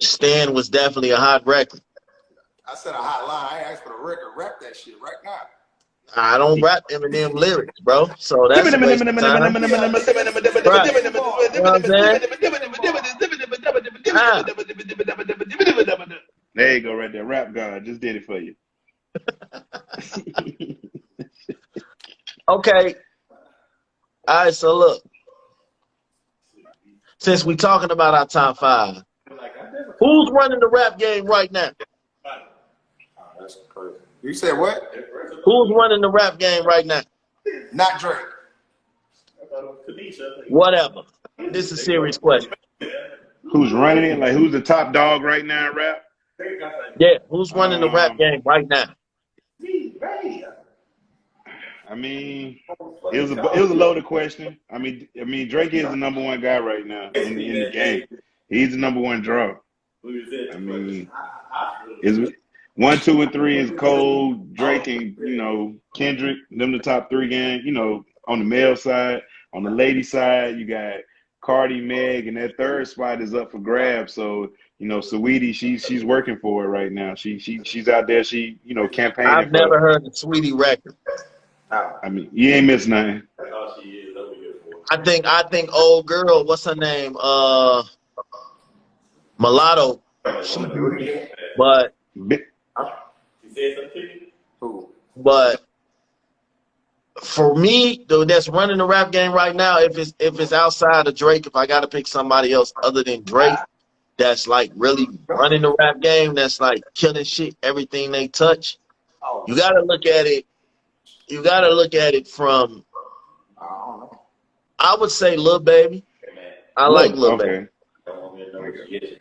Stan was definitely a hot record. I said a hot line. I asked for the record. Rap that shit right now. I don't rap Eminem lyrics, bro. So that's a waste of time. You know what I'm saying? There you go, right there. Rap God just did it for you. Okay. All right, so look. Since we talking about our top 5, who's running the rap game right now? That's crazy. You said what? Who's running the rap game right now? Not Drake. Whatever. This is a serious question. Who's running it? Like, who's the top dog right now in rap? Yeah, who's running the rap game right now? I mean, it was a loaded question. I mean, Drake is the number 1 guy right now in the game. He's the number 1 draw. I mean, is 1, 2, and 3 is Cole, Drake, and Kendrick. Them the top 3 gang. On the male side, on the lady side, you got Cardi, Meg, and that 3rd spot is up for grabs. So Saweetie, she's working for it right now. She's out there. She campaigning. I've never heard the Sweetie record. I mean, you ain't missed nothing. I think old girl, what's her name? Mulatto. But for me, though, that's running the rap game right now. If it's outside of Drake, if I gotta pick somebody else other than Drake, that's like really running the rap game, that's like killing shit, everything they touch. You gotta look at it. You gotta look at it from. I would say Lil Baby. I like Lil Baby.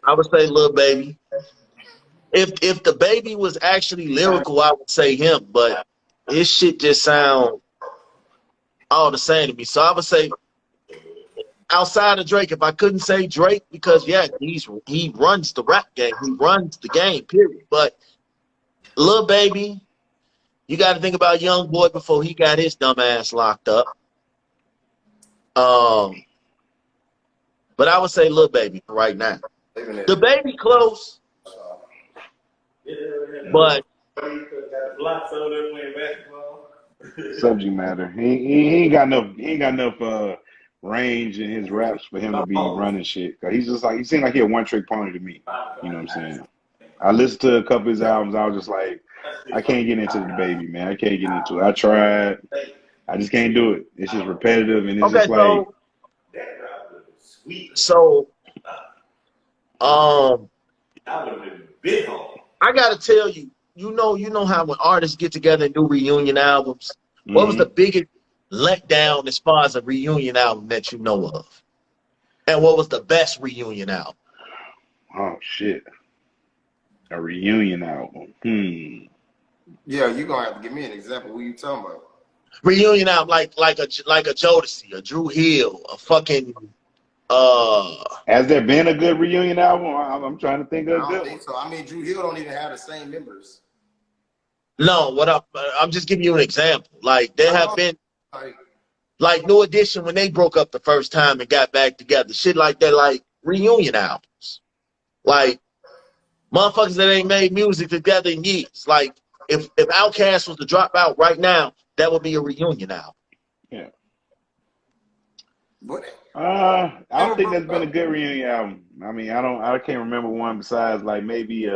I would say Lil Baby. If the baby was actually lyrical, I would say him, but his shit just sound all the same to me. So I would say outside of Drake, if I couldn't say Drake, because yeah, he runs the rap game, he runs the game, period. But Lil Baby, you got to think about Young Boy before he got his dumb ass locked up. But I would say Lil Baby right now. The Baby close, but Subject matter. He ain't got enough. He ain't got enough range in his raps for him to be running shit. Cause he's just like, he seemed like he a one trick pony to me. You know what I'm saying? I listened to a couple of his albums. I was just like, I can't get into the Baby, man. I can't get into it. I tried. I just can't do it. It's just repetitive, and it's okay. just like. So, I gotta tell you, you know how when artists get together and do reunion albums, what was the biggest letdown as far as a reunion album that you know of? And what was the best reunion album? Oh shit. A reunion album. Yeah, you're gonna have to give me an example. What you talking about? Reunion album like a Jodeci, a Drew Hill, a fucking Has there been a good reunion album? I'm trying to think of I a don't good think so. I mean, Drew Hill don't even have the same members. No, I'm just giving you an example. Like there have been like New Edition when they broke up the first time and got back together, shit like that, like reunion albums. Like motherfuckers that ain't made music together in years. Like if Outkast was to drop out right now, that would be a reunion album. Yeah. What? I don't think that's been a good reunion album. I mean, I can't remember one besides like maybe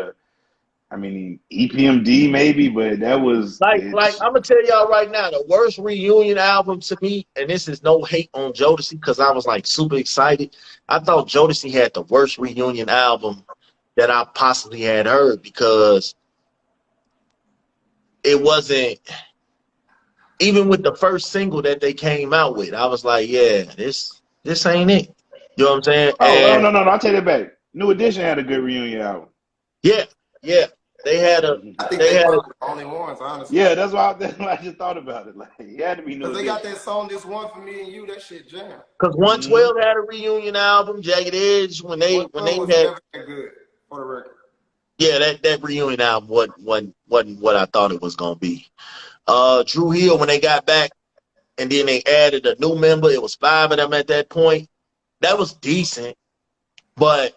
EPMD maybe, but that was like I'm gonna tell y'all right now, the worst reunion album to me, and this is no hate on Jodeci because I was like super excited. I thought Jodeci had the worst reunion album that I possibly had heard because it wasn't even with the first single that they came out with. I was like, yeah, this ain't it. You know what I'm saying? Oh, no, I'll take that back. New Edition had a good reunion album. Yeah. They had a. I think they were the only ones, honestly. Yeah, that's why I just thought about it. Like, it had to be New Edition. Because they got that song, This One For Me and You, that shit jam. Because 112 had a reunion album, Jagged Edge, when they was had. Never that good, for the record. Yeah, that reunion album wasn't what I thought it was gonna be. Drew Hill, when they got back, and then they added a new member. It was 5 of them at that point. That was decent, but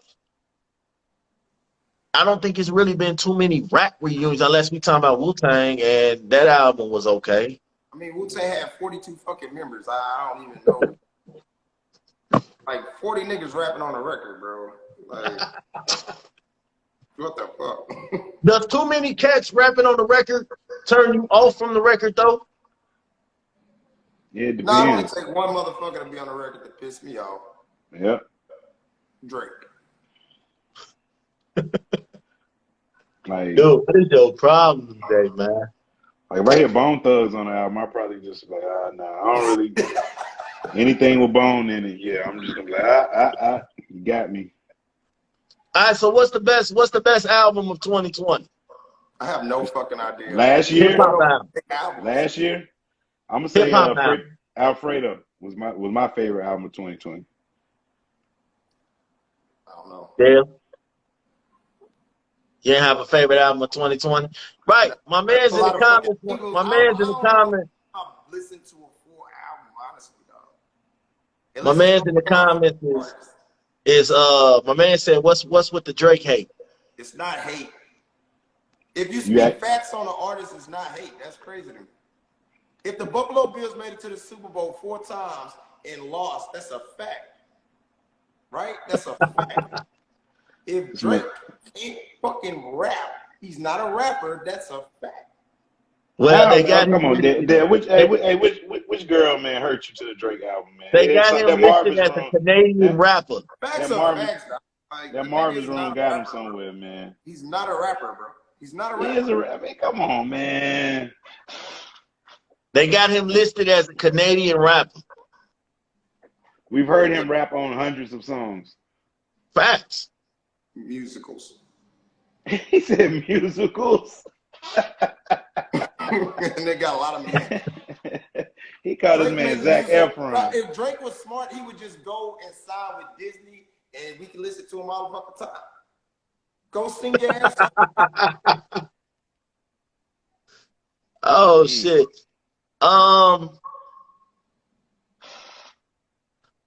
I don't think it's really been too many rap reunions unless we talking about Wu-Tang, and that album was okay. I mean, Wu-Tang had 42 fucking members. I don't even know. Like 40 niggas rapping on a record, bro. Like, what the fuck? Does too many cats rapping on the record turn you off from the record though? Yeah, it No, I only depends. take one motherfucker to be on the record to piss me off. Yep. Drake. Like, Dude, what is your problem today, man? like right here, Bone Thugs on the album. I probably just like, nah, I don't really anything with Bone in it. Yeah, I'm just gonna be like, you got me. All right, so what's the best album of 2020? I have no fucking idea. Last year, Hip-hop album. last year, I'm gonna say Hip-hop album. Alfredo was my favorite album of 2020. I don't know. Yeah. You didn't have a favorite album of 2020? Right. My man's in the comments. My man's in the comments. I've listened to a full album, honestly, dog. My man's in the comments is my man said, what's with the Drake hate? It's not hate. If you speak facts on an artist, it's not hate. That's crazy to me. If the Buffalo Bills made it to the Super Bowl 4 times and lost, that's a fact. Right? That's a fact. If Drake can't fucking rap, he's not a rapper, that's a fact. Well, they got come on, which girl, man, hurt you to the Drake album, man? They got him listed as a Canadian rapper. Facts are facts, dog. Like, that Marvin's Room got him somewhere, man. He's not a rapper, bro. He's not a rapper. He is a rapper. Come on, man. They got him listed as a Canadian rapper. We've heard him rap on hundreds of songs. Facts. Musicals. He said musicals. They got a lot of music. He called his Drake man make Zac music. Efron. If Drake was smart, he would just go and sign with Disney, and we can listen to him all the fucking time. Go sing your ass off. Oh shit.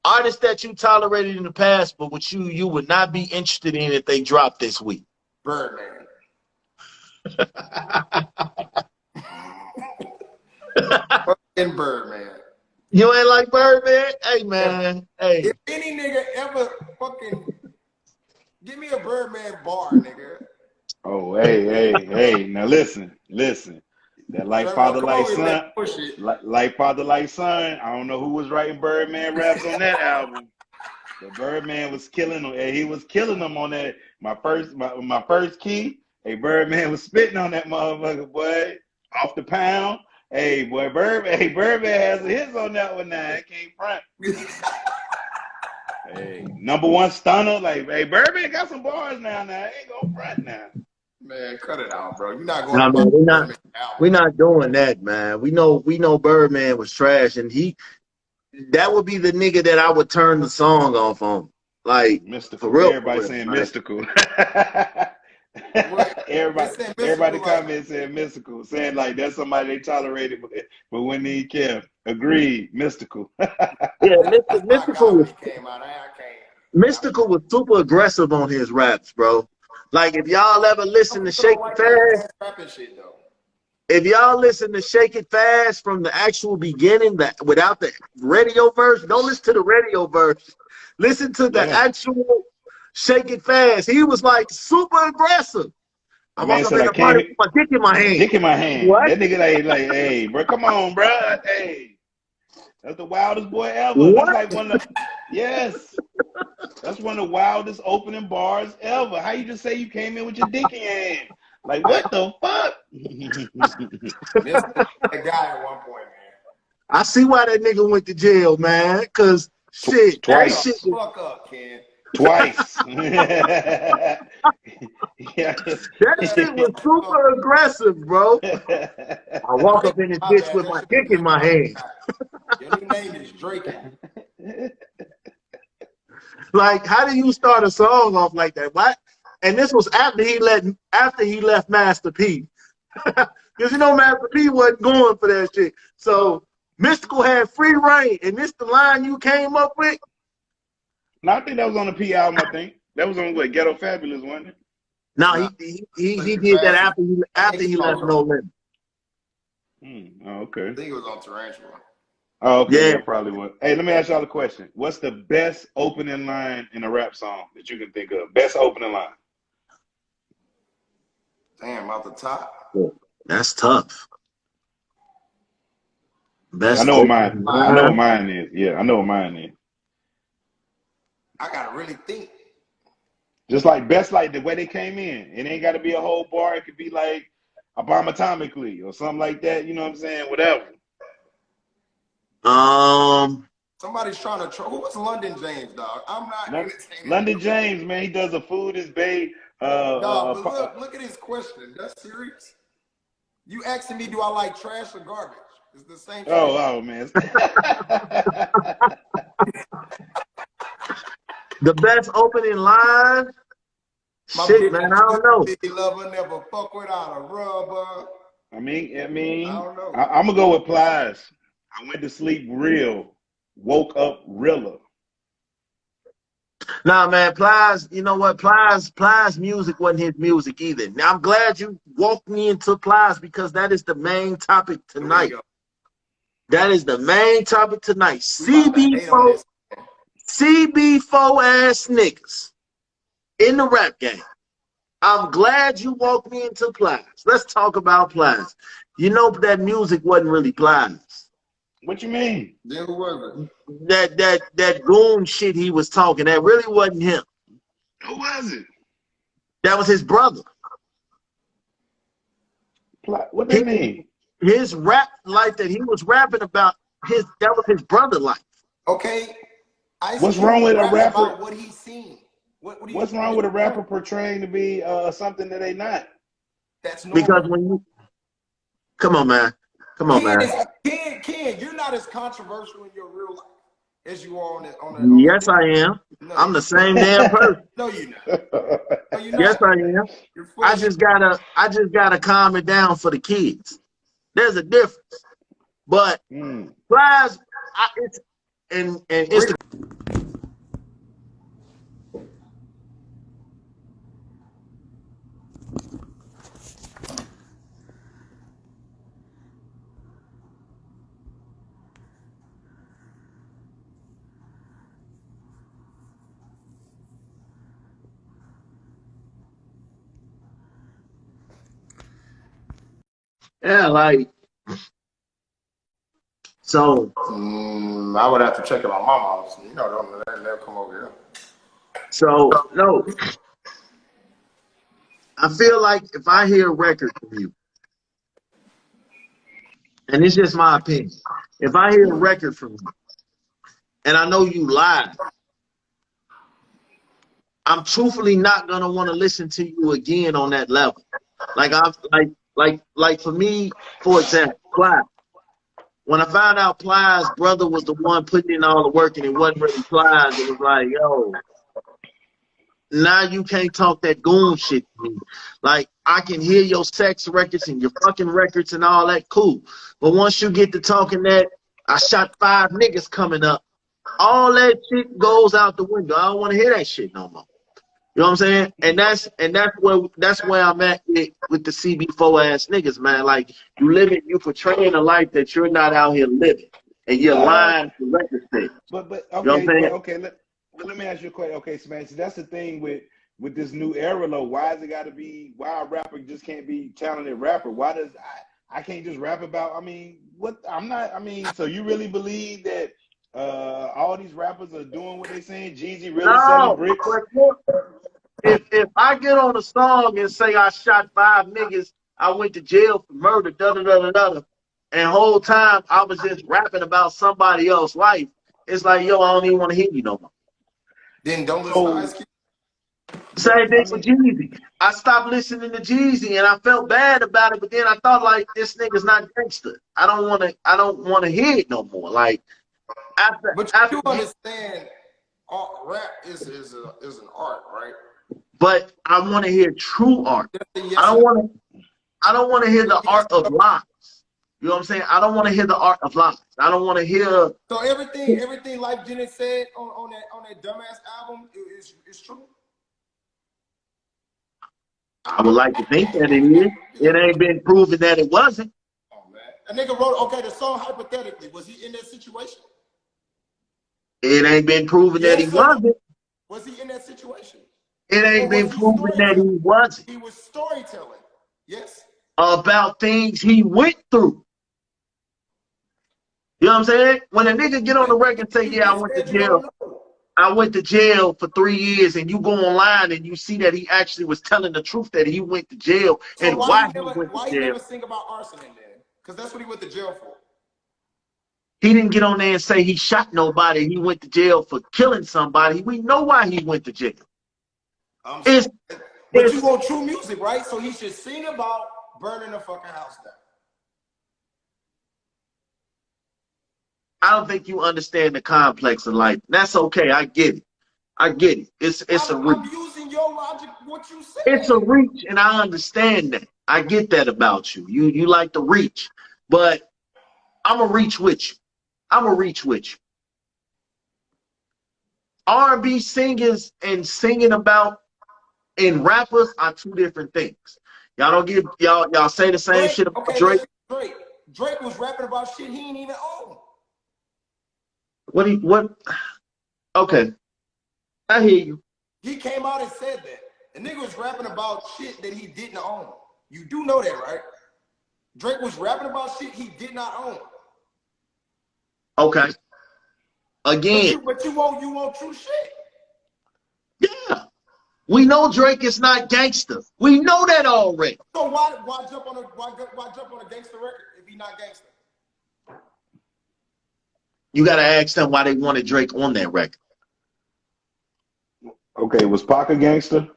Artists that you tolerated in the past, but which you would not be interested in if they dropped this week. Birdman. Fucking Birdman. You ain't like Birdman? Hey man, hey. If any nigga ever fucking give me a Birdman bar, nigga. Oh, hey. Now listen. That like father, like son, like father, like son. I don't know who was writing Birdman raps on that album. But Birdman was killing them. And he was killing them on that. My first key. Hey, Birdman was spitting on that motherfucker, boy. Off the pound. Hey, boy, Birdman has hits on that one now. I can't front. Hey, #1 stunner. Like, hey, Birdman got some bars now. I ain't gonna front now. Man, cut it out, bro. You're not going Nah, to man, we're not doing that, man. We know Birdman was trash, and that would be the nigga that I would turn the song off on. Like mystical. For real, everybody saying man. mystical. everybody comments saying mystical, saying like that's somebody they tolerated, but when they care, agreed, mystical. Yeah, Mystical was super aggressive on his raps, bro. Like if y'all ever listen to Shake It Fast, if y'all listen to Shake It Fast from the actual beginning, without the radio verse, don't listen to the radio verse. Listen to the actual Shake It Fast. He was like super aggressive. I walk up in the party with my dick in my hand. Dick in my hand. What? That nigga like, hey, bro, come on, bro. Hey, that's the wildest boy ever. What? That's like one of the, yes. That's one of the wildest opening bars ever. How you just say you came in with your dick in your hand? Like, what the fuck? That guy at one point, man. I see why that nigga went to jail, man. Cause shit, twice. That shit fuck up, Ken. Twice. That shit was super aggressive, bro. I walk up in this bitch with my dick in my hand. Your new name is Drake. Like, how do you start a song off like that? What? And this was after he left Master P. Because you know Master P wasn't going for that shit. So Mystical had free reign, and this the line you came up with? No, I think that was on the P album, I think. That was on what, Ghetto Fabulous, wasn't it? No, he did that after he left No Limit. Oh, okay. I think it was on Tarantula. Oh, okay, yeah, probably was. Hey, let me ask y'all a question. What's the best opening line in a rap song that you can think of? Best opening line. Damn, off the top. That's tough. Best I know what mine. I know what mine is. Yeah, I know what mine is. I gotta really think. Just like best, like the way they came in. It ain't got to be a whole bar. It could be like a bomb atomically or something like that. You know what I'm saying? Whatever. Somebody's trying to troll. Who was London James, dog? I'm not London James, man. He does a food is babe. Dog, but look at his question. That's serious. You asking me, do I like trash or garbage? It's the same thing. Oh, man. The best opening line? Shit, man, I don't know. Big lover never fuck without a rubber. I mean, I don't know. I'm gonna go with Plies. I went to sleep real, woke up realer. Nah, man, Plies, you know what? Plies music wasn't his music either. Now, I'm glad you walked me into Plies because that is the main topic tonight. That is the main topic tonight. Cb4 Ass Niggas in the rap game. I'm glad you walked me into Plies. Let's talk about Plies. You know that music wasn't really Plies. What you mean? Then who was it? That goon shit he was talking, that really wasn't him. Who was it? That was his brother. What do you mean? His rap life that he was rapping about, that was his brother life. Okay. What's wrong with a rapper? About what he's seen. What's wrong with a rapper portraying to be something that they not? That's normal. Because when you come on, man. Come on, man. Ken, you're not as controversial in your real life as you are on Yes, I am. No, I'm the same damn person. No, you're not. No, you're not. Yes, I am. I just gotta calm it down for the kids. There's a difference. But Plies, it's and it's the like so. I would have to check in my mama's. You know, they'll come over here. So no, I feel like if I hear a record from you, and it's just my opinion, if I hear a record from you, and I know you lied, I'm truthfully not gonna want to listen to you again on that level. Like for me, for example, Plies. When I found out Plies' brother was the one putting in all the work and it wasn't really Plies, it was like, yo, now you can't talk that goon shit to me. Like, I can hear your sex records and your fucking records and all that, cool. But once you get to talking that, I shot 5 niggas coming up, all that shit goes out the window. I don't want to hear that shit no more. You know what I'm saying? And that's where I'm at with the Cb4 Ass Niggas, man. Like, you portraying a life that you're not out here living, and you're lying for record sake. But okay, you know what I'm saying? Okay. Let me ask you a question. Okay, Smash, that's the thing with this new era, though. Why is it got to be? Why a rapper just can't be talented rapper? Why does I can't just rap about? I mean, what? I'm not. I mean, so you really believe that all these rappers are doing what they saying? Jeezy really selling bricks? If I get on a song and say I shot 5 niggas, I went to jail for murder, and whole time I was just rapping about somebody else's life, it's like, yo, I don't even want to hear you no more. Then don't listen to Ice Cube. Same thing for Jeezy. I stopped listening to Jeezy and I felt bad about it, but then I thought, like, this nigga's not gangster. I don't want to hear it no more. Like, but you understand, rap is an art, right? But I want to hear true art. I don't want to hear the art of lies. You know what I'm saying? I don't want to hear the art of lies. I don't want to hear. So everything like Jenny said on that dumbass album is true. I would like to think that it is. It ain't been proven that it wasn't. Oh man, a nigga wrote the song hypothetically. Was he in that situation? It ain't been proven that he wasn't. Was he in that situation? It ain't been proven that he wasn't. He was storytelling. Yes. About things he went through. You know what I'm saying? When a nigga get on the record and say, yeah, I went to jail for 3 years, and you go online and you see that he actually was telling the truth that he went to jail and why he went to jail. Why he never sing about arson in there? Because that's what he went to jail for. He didn't get on there and say he shot nobody. He went to jail for killing somebody. We know why he went to jail. But you want true music, right? So he should sing about burning the fucking house down. I don't think you understand the complex of life. That's okay. I get it. It's a reach. I'm using your logic, what you said. It's a reach, and I understand that. I get that about you. You like to reach, but I'm going to reach with you. R&B singers and singing about and rappers are 2 different things. Y'all don't give y'all say the same shit about Drake. Drake was rapping about shit he ain't even own. What? Okay, I hear you. He came out and said that. The nigga was rapping about shit that he didn't own. You do know that, right? Drake was rapping about shit he did not own. Okay. Again. But you want true shit. Yeah. We know Drake is not gangster. We know that already. So why jump on a gangster record if he's not gangster? You gotta ask them why they wanted Drake on that record. Okay, was Pac a gangster?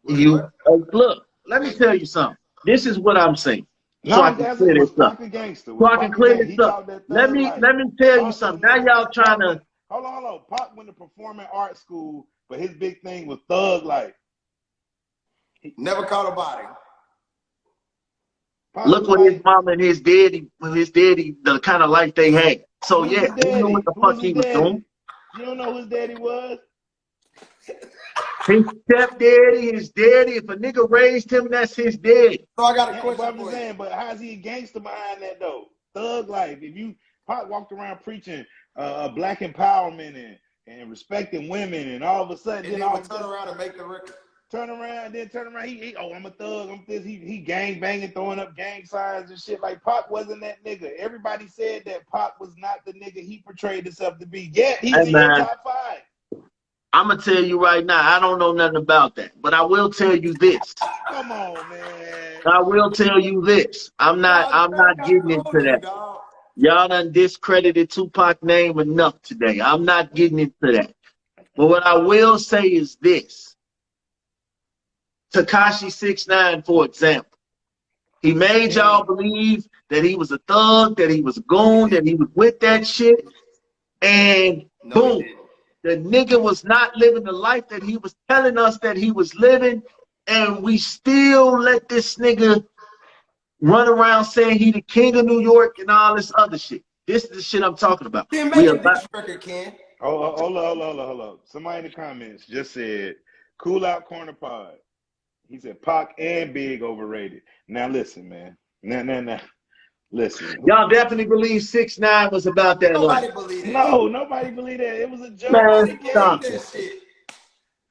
Look, let me tell you something. This is what I'm saying. No, So I I'm can asking, clear was this up. Pac a gangster? So Was I can Pac a clear gangster? this He up. talked that Let thug me life. let me tell you Pac something. went Now to y'all trying Pac to. went, hold on. Pac went to performing art school, but his big thing was thug life. Never caught a body. Pac Look was what his like, mom and his daddy, the kind of life they had. So who's yeah, his he knew what daddy? the Who fuck was his he was doing. daddy? You don't know who his daddy was? His stepdaddy, his daddy. If a nigga raised him, that's his daddy. So I got a Yeah, but question I'm just for you. saying, but how's he a gangster behind that though? Thug life. If you Pac walked around preaching black empowerment and respecting women, and all of a sudden, And then then all would of a turn sudden, around and make the record. turn around, then turn around. He oh, I'm a thug. I'm this. He gang banging, throwing up gang signs and shit. Like Pac wasn't that nigga. Everybody said that Pac was not the nigga he portrayed himself to be. Yet he's Hey in your man, top 5. I'm gonna tell you right now. I don't know nothing about that, but I will tell you this. Come on, man. I will tell you this. I'm not. Dog, I'm I not getting into told you, that. dog. Y'all done discredited Tupac name enough today. I'm not getting into that. But what I will say is this. Tekashi 6ix9ine, for example. He made y'all believe that he was a thug, that he was a No, he goon, that didn't. he was with that shit. And No, he boom, didn't. the nigga was not living the life that he was telling us that he was living. And we still let this nigga run around saying he the king of New York and all this other shit. This is the shit I'm talking about. Then We make a about diss record, Ken. Hold up. Somebody in the comments just said, cool out corner pod. He said Pac and Big overrated. Now listen, man. Now. Listen. y'all definitely believe 6ix9ine was about that life. Nobody believe that No, shit. nobody believed that. It was a joke. Man, Nobody They believe stop gave. it. that shit.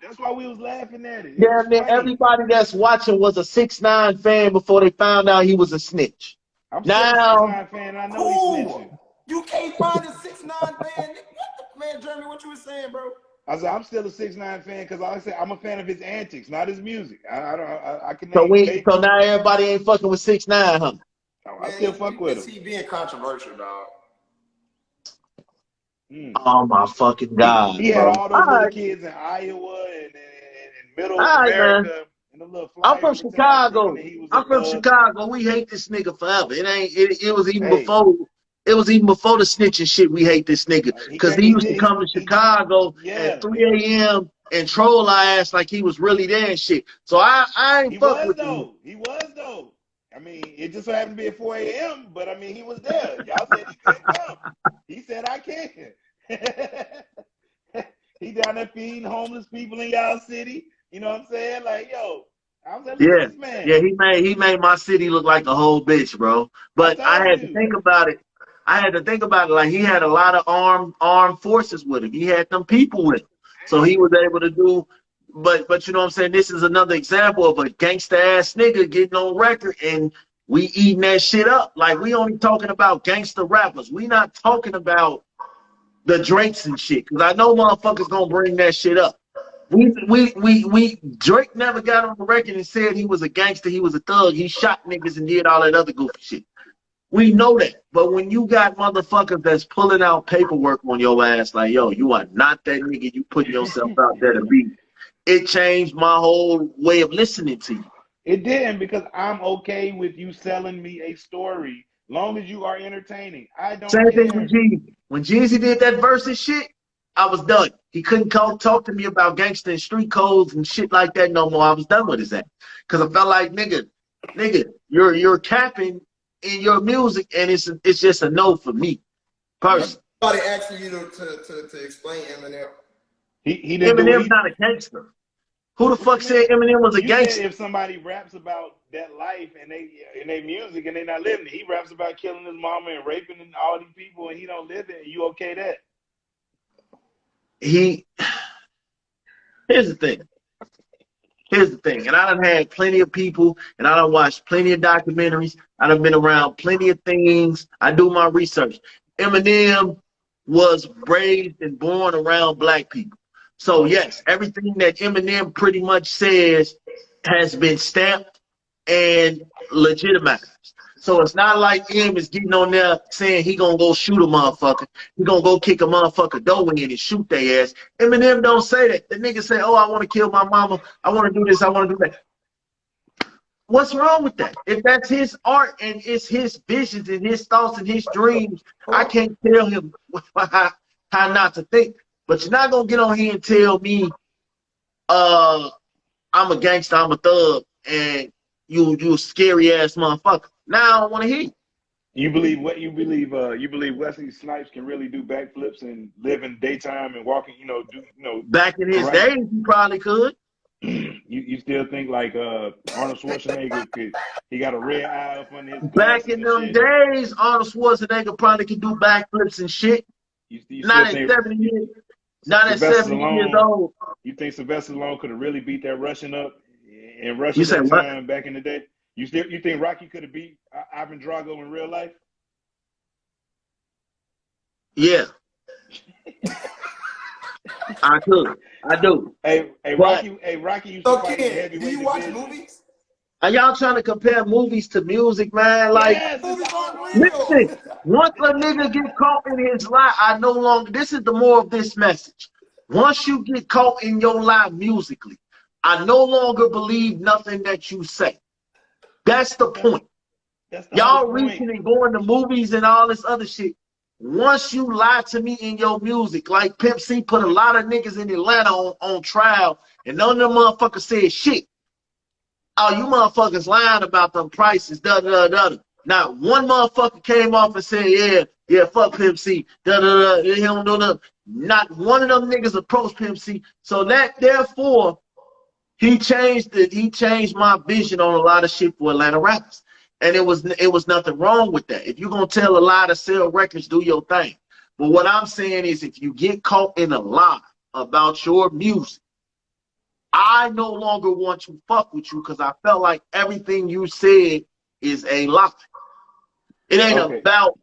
That's why we was laughing at it. It was Damn near funny. everybody that's watching was a 6ix9ine fan before they found out he was a snitch. I'm still a six Now, nine fan. I know he's snitching. Cool. You can't find a 6ix9ine fan. Man, Jeremy, what you was saying, bro? I said I'm still a 6ix9ine fan because like I said I'm a fan of his antics, not his music. I can so name so now everybody ain't fucking with 6ix9ine, huh? I Man, still you fuck with can him. see being controversial, dog. Oh my fucking He God, had bro. all All those little right, kids in Iowa and middle all right, man. America and the little I'm from flyers would tell thinking Chicago. that he was a I'm from thug. Chicago. We hate this nigga forever. It ain't. It was even Hey, before. It was even before the snitching shit. We hate this nigga he because can't he used to come to he Chicago at yeah. 3 a.m. and troll our ass like he was really there and shit. So I ain't He fuck was with him. though. He was though. I mean, it just so happened to be at 4 a.m., but I mean, he was there. Y'all said he couldn't come. He said, I can. He down there feeding homeless people in y'all city. You know what I'm saying? Like, yo, I was like, look at Yeah, this man. yeah. He made my city look like a whole bitch, bro. I But I told had to you. think about it. I had to think about it. Like he had a lot of armed forces with him. He had them people with him, so he Hey, was able to do. But you know what I'm saying. This is another example of a gangster ass nigga getting on record and we eating that shit up. Like we only talking about gangster rappers. We not talking about the Drakes and shit. Cause I know motherfuckers gonna bring that shit up. Drake never got on the record and said he was a gangster, he was a thug, he shot niggas and did all that other goofy shit. We know that. But when you got motherfuckers that's pulling out paperwork on your ass, like, yo, you are not that nigga, you putting yourself out there to be, it changed my whole way of listening to you. it didn't because I'm okay with you selling me a story long as you are entertaining. I don't Same thing with care. Jeezy. When Jeezy did that versus shit, I was done. He couldn't talk to me about gangster and street codes and shit like that no more. I was done with his ass. Cause I felt like, nigga, you're capping in your music and it's just a no for me. Personally. Somebody asking you to explain Eminem. He didn't do Eminem's it. not a gangster. Who the What you fuck said mean? Eminem was a You said gangster? if somebody raps about that life and they music and they not living it, he raps about killing his mama and raping and all these people and he don't live it. And you okay that? Here's the thing. Here's the thing. And I done had plenty of people and I done watched plenty of documentaries. I done been around plenty of things. I do my research. Eminem was raised and born around black people. So yes, everything that Eminem pretty much says has been stamped and legitimized. So it's not like M is getting on there saying he gonna go shoot a motherfucker. He gonna go kick a motherfucker door in and shoot their ass. Eminem don't say that. The nigga say, oh, I want to kill my mama. I want to do this. I want to do that. What's wrong with that? If that's his art and it's his visions and his thoughts and his dreams, I can't tell him how not to think. But you're not gonna get on here and tell me, I'm a gangster, I'm a thug, and you a scary ass motherfucker. Now I don't want to hear you. You believe what? You believe Wesley Snipes can really do backflips and live in daytime and walking? Back in his days, he probably could. You still think like Arnold Schwarzenegger could? He got a red eye up on his back in them days, Arnold Schwarzenegger probably could do backflips and shit. Not at 70 years. Not at 70 years old. You think Sylvester Stallone could have really beat that Russian up in Russia that time back in the day? You think Rocky could have beat Ivan Drago in real life? Yeah. I could. I do. Rocky used to fight in heavyweight. Do you watch movies? Are y'all trying to compare movies to music, man? Like, yes, listen, once a nigga get caught in his lie, I no longer, this is the more of this message. Once you get caught in your lie musically, I no longer believe nothing that you say. That's the point. Y'all reaching and going to movies and all this other shit. Once you lie to me in your music, like Pimp C put a lot of niggas in Atlanta on trial, and none of them motherfuckers said shit. Oh, you motherfuckers lying about them prices, da-da-da-da. Not one motherfucker came off and said, yeah, fuck Pimp C, da-da-da, he don't do nothing. Not one of them niggas approached Pimp C. So that, therefore, he changed my vision on a lot of shit for Atlanta rappers. And it was nothing wrong with that. If you're going to tell a lie to sell records, do your thing. But what I'm saying is if you get caught in a lie about your music, I no longer want to fuck with you because I felt like everything you said is a lie. It ain't about.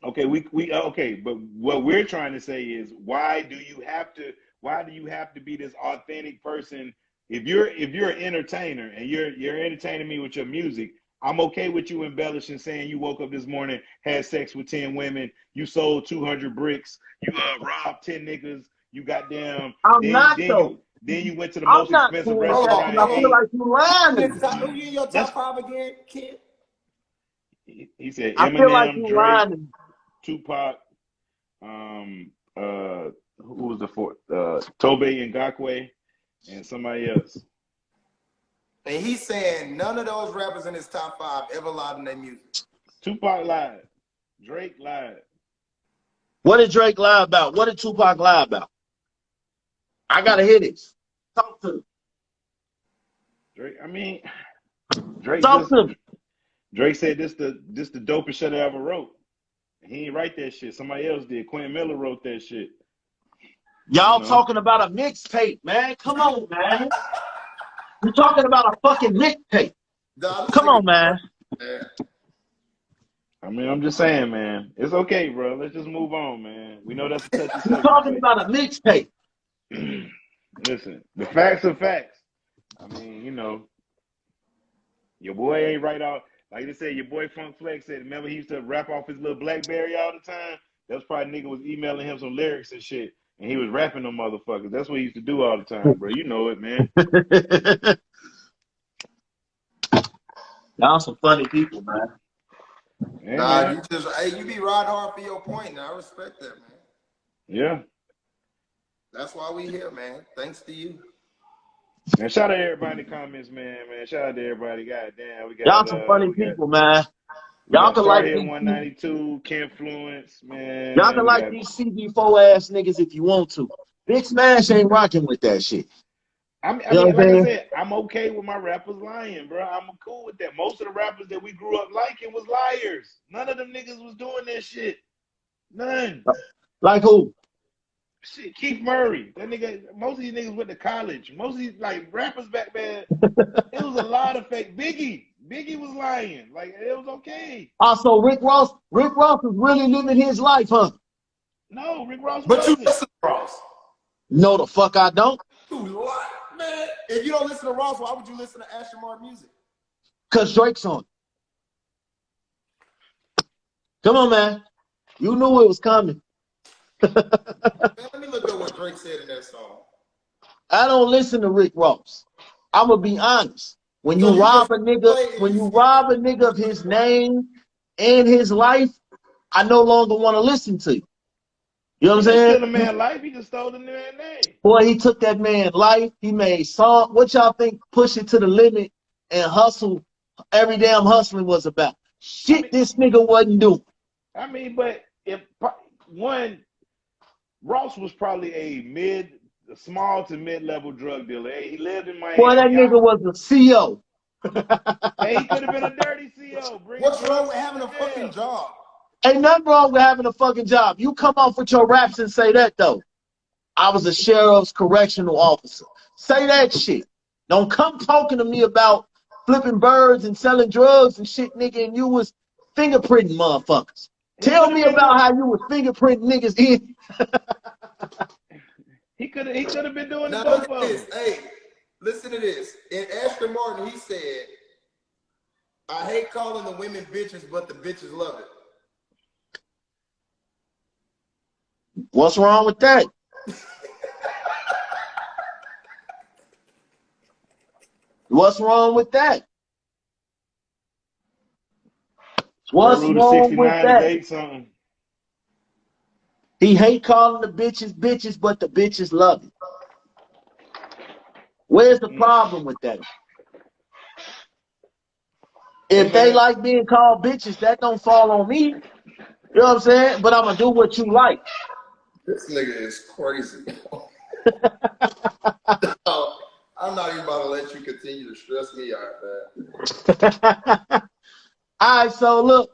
Okay, okay, but what we're trying to say is why do you have to be this authentic person? If you're an entertainer and you're entertaining me with your music, I'm okay with you embellishing, saying you woke up this morning, had sex with 10 women, you sold 200 bricks, you robbed 10 niggas, you goddamn. Then you went to the most expensive restaurant. I feel like you lying. Who you in your top 5 again, kid? He said I Eminem, feel like you Drake, lying. Tupac, who was the fourth? Tobe Ngakwe, and somebody else. And he's saying none of those rappers in his top 5 ever lied in their music. Tupac lied. Drake lied. What did Drake lie about? What did Tupac lie about? I gotta hear this. Talk to me. Drake said this the dopest shit I ever wrote. He ain't write that shit. Somebody else did. Quentin Miller wrote that shit. Y'all talking about a mixtape, man. Come on, man. You're talking about a fucking mixtape. Come on, man. I mean, I'm just saying, man. It's okay, bro. Let's just move on, man. We know that's a touchy subject. You're talking about a mixtape. Listen, the facts are facts. I mean, your boy ain't right out. Like they said, your boy Funk Flex said, remember he used to rap off his little BlackBerry all the time? That's probably nigga was emailing him some lyrics and shit. And he was rapping them motherfuckers. That's what he used to do all the time, bro. You know it, man. Y'all some funny people, man. Yeah, Nah, man. you be riding hard for your point, and I respect that, man. Yeah. That's why we here, man. Thanks to you. And shout out to everybody in the comments, man. Shout out to everybody. Goddamn, we got y'all some funny people, man. Y'all can like these 192, Kenfluence, man. Y'all can like these Cb4 Ass Niggas if you want to. Big Smash ain't rocking with that shit. I mean, like I said, I'm okay with my rappers lying, bro. I'm cool with that. Most of the rappers that we grew up liking was liars. None of them niggas was doing that shit. None. Like who? Shit, Keith Murray. That nigga. Most of these niggas went to college. Most of these like rappers back then. It was a lot of fake. Biggie was lying. Like it was okay. Also, Rick Ross is really living his life, huh? No, Rick Ross. But wasn't. you listen to Ross. No, the fuck I don't. Dude, what, man? If you don't listen to Ross, why would you listen to Asher Martin music? Cause Drake's on. Come on, man. You knew it was coming. Man, let me look at what Drake said in that song. I don't listen to Rick Ross. I'm gonna be honest. When So you you rob just a nigga, play and when you you skip rob a it. nigga of his name and his life, I no longer want to listen to you. You know He what I'm didn't steal saying? a man's life. He just stole the man's name. Boy, he took that man's life. He made song. What y'all think push it to the limit and hustle? Every damn hustling was about I shit mean, this nigga wasn't doing. but if one Ross was probably a small to mid-level drug dealer. Hey, he lived in Boy, that Miami. nigga was a CO. Hey, he could have been a dirty CO, bringing What's wrong drugs with to having the a fucking jail. job? Ain't nothing wrong with having a fucking job. You come off with your raps and say that though. I was a sheriff's correctional officer. Say that shit. Don't come talking to me about flipping birds and selling drugs and shit, nigga, and you was fingerprinting motherfuckers. He Tell could have me been doing. about how you was fingerprinting niggas in. He could have been doing the Now look both at of this. them. Hey, listen to this. In Ashton Martin, he said, I hate calling the women bitches, but the bitches love it. What's wrong with that? What's wrong with that? Square What's root of wrong with 69 is that? 8 something. He hate calling the bitches bitches, but the bitches love it. Where's the problem with that? Hey If they man, like being called bitches, that don't fall on me. You know what I'm saying? But I'm gonna do what you like. This nigga is crazy. I'm not even about to let you continue to stress me out, man. All right, so look,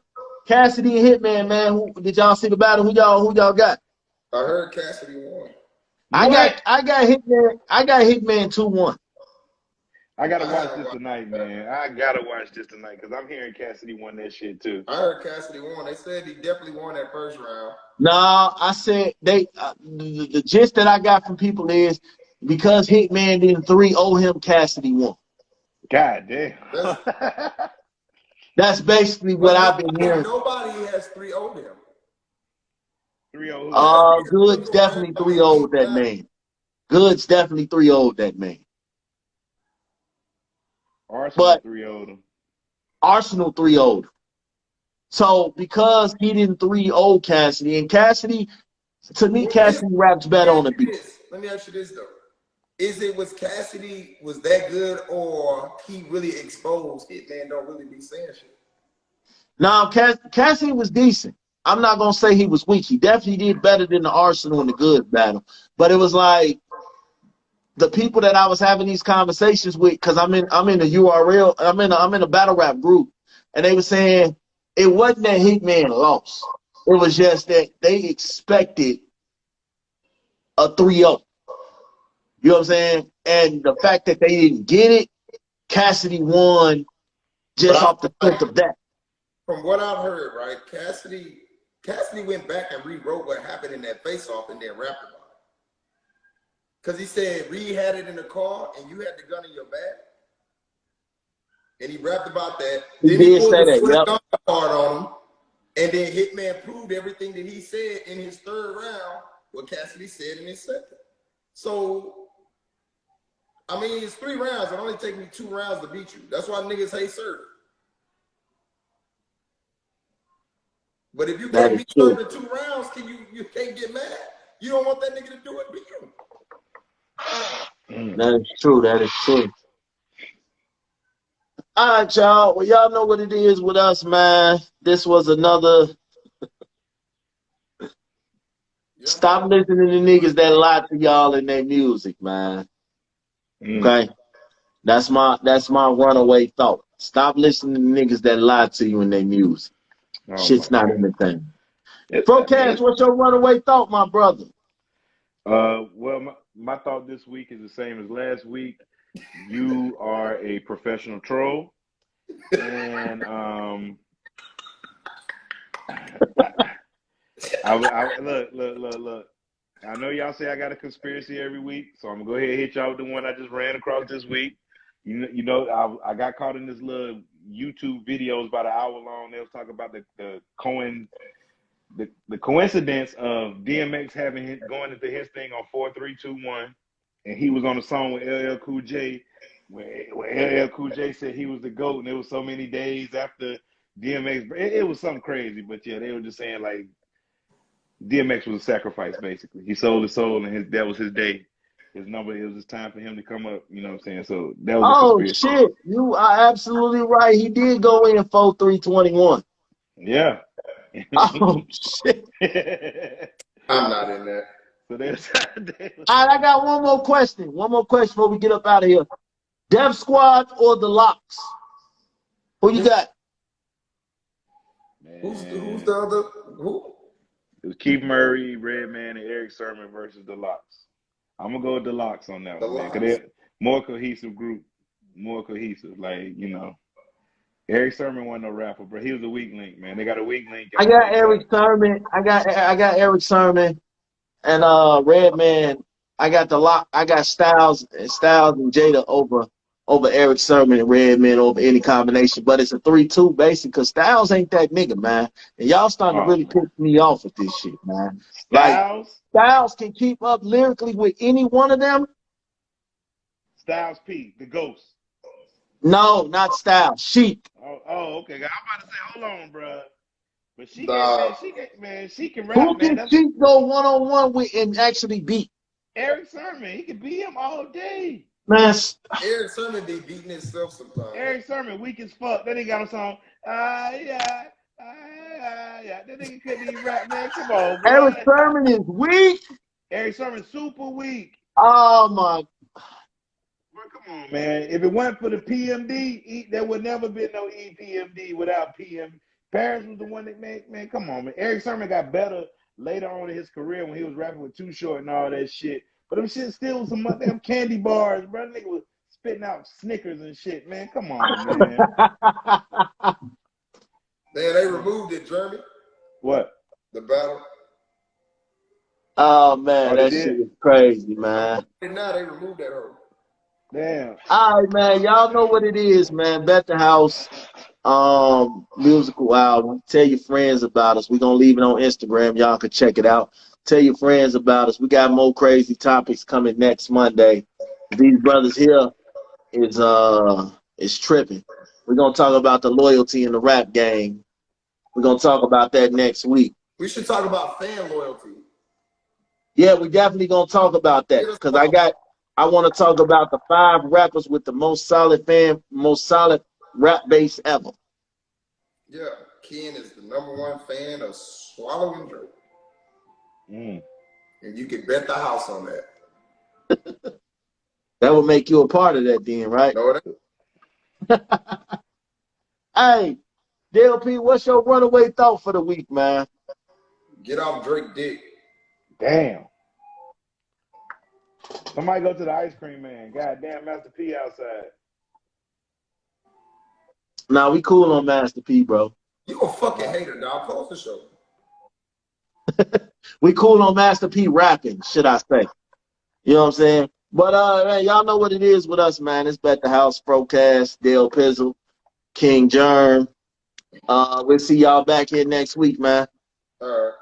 Cassidy and Hitman, man. Did y'all see the battle? Who y'all got? I heard Cassidy won. what? I got Hitman 2-1. I gotta I watch haven't this watched tonight, that. man. I gotta watch this tonight because I'm hearing Cassidy won that shit too. I heard Cassidy won. They said he definitely won that first round. Nah, I said the gist that I got from people is because Hitman didn't 3-0 him, Cassidy won. God damn. That's, That's basically what but I've been hearing. nobody has 3-0 him. 3-0 who? Cassidy is Goods still definitely around in 3-0 deep that down. man. Goods definitely 3-0 that man. Arsenal But 3-0 him. Arsenal 3-0. So because he didn't 3-0 Cassidy, and Cassidy, to me, Cassidy raps better on the beat. Let me ask you this though. Was Cassidy was that good or he really exposed Hitman don't really be saying shit? Now, Cassidy was decent. I'm not gonna say he was weak. He definitely did better than the Arsenal and the Goods battle. But it was like the people that I was having these conversations with, because I'm in the URL, I'm in a battle rap group, and they were saying it wasn't that Hitman lost. It was just that they expected a 3-0. You know what I'm saying? And the fact that they didn't get it, Cassidy won But just I off the feel strength like of that. from what I've heard, right, Cassidy went back and rewrote what happened in that face-off and then rapped about it. Because he said Reed had it in the car and you had the gun in your bag. And he rapped about that. He Then he did pulled say the that, swear to yep. God card on him. And then Hitman proved everything that he said in his third round, what Cassidy said in his second. So, I mean, it's 3 rounds. It only take me 2 rounds to beat you. That's why niggas hate Surf. But if you That can't is beat true. Surf in 2 rounds, you can't get mad. You don't want that nigga to do it, beat him. That is true. That is true. All right, y'all. Well, y'all know what it is with us, man. This was another. Stop listening to niggas that lie to y'all in their music, man. Okay, that's my runaway thought. Stop listening to niggas that lie to you in their music. Oh my Shit's not God. entertaining. I Procash, mean, what's your runaway thought, my brother? well, my thought this week is the same as last week. You are a professional troll, and look. I know y'all say I got a conspiracy every week, so I'm gonna go ahead and hit y'all with the one I just ran across this week. You know, I got caught in this little YouTube videos about an hour long. They was talking about the coincidence of DMX going into his thing on 4, 3, 2, 1, and he was on a song with LL Cool J, where LL Cool J said he was the GOAT, and it was so many days after DMX. It was something crazy, but yeah, they were just saying like DMX was a sacrifice, basically. He sold his soul, and that was his day. His number, it was just time for him to come up. You know what I'm saying? So that was a conspiracy. Shit, you are absolutely right. He did go in 4-3-21. Yeah. Oh shit. I'm not in there. So there's. All right, I got one more question. One more question before we get up out of here. Def Squad or the Locks? Who you got? Man. Who's the other? Who? It was Keith Murray, Redman, and Eric Sermon versus the Locks. I'm gonna go with the Locks on that one, man. Cause they're more cohesive group, more cohesive. Like, you know, Eric Sermon wasn't no rapper, but he was a weak link, man. They got a weak link. I got Eric Sermon. I got Eric Sermon, and Redman. I got the Lock. I got Styles and Jada over Eric Sermon and Redman over any combination. But it's a 3-2 basically, because Styles ain't that nigga, man. And y'all starting to really piss me off with this shit, man. Styles? Like, Styles can keep up lyrically with any one of them. Styles P, the Ghost. No, not Styles. Sheik. Oh, okay. I'm about to say, hold on, bro. But she can rap. Who can Sheik go one-on-one with and actually beat? Eric Sermon. He can beat him all day. Man, Eric Sermon be beating himself sometimes. Eric Sermon, weak as fuck. Then he got a song. Yeah. That nigga couldn't even rap, man. Come on, bro. Eric Sermon is weak. Eric Sermon super weak. Oh my. Bro, come on, man. If it wasn't for the PMD, there would never be no EPMD without PM. Paris was the one that made, man, come on, man. Eric Sermon got better later on in his career when he was rapping with Too Short and all that shit. But them shit still was some damn candy bars, bro. Nigga was spitting out Snickers and shit, man. Come on, man. Man, they removed it, Jeremy. What? The battle. Oh man, that shit is crazy, man. And now they removed that hurdle. Damn. All right, man. Y'all know what it is, man. Bet the House musical album. Tell your friends about us. We're gonna leave it on Instagram. Y'all can check it out. Tell your friends about us. We got more crazy topics coming next Monday. These brothers here is tripping. We're gonna talk about the loyalty in the rap game. We're gonna talk about that next week. We should talk about fan loyalty. Yeah, we definitely gonna talk about that because I want to talk about the 5 rappers with the most solid rap base ever. Yeah, Ken is the #1 fan of Swallowing Drake. And you can bet the house on that. That would make you a part of that then, right? No, it ain't. Hey, DLP, what's your runaway thought for the week, man? Get off Drake dick. Damn. Somebody go to the ice cream man. Goddamn, Master P outside. Nah, we cool on Master P, bro. You a fucking hater, dog. Close the show. We cool on Master P rapping, should I say. You know what I'm saying? But man, y'all know what it is with us, man. It's Bet the House, Procast, Dale Pizzle, King Germ. We'll see y'all back here next week, man. All right.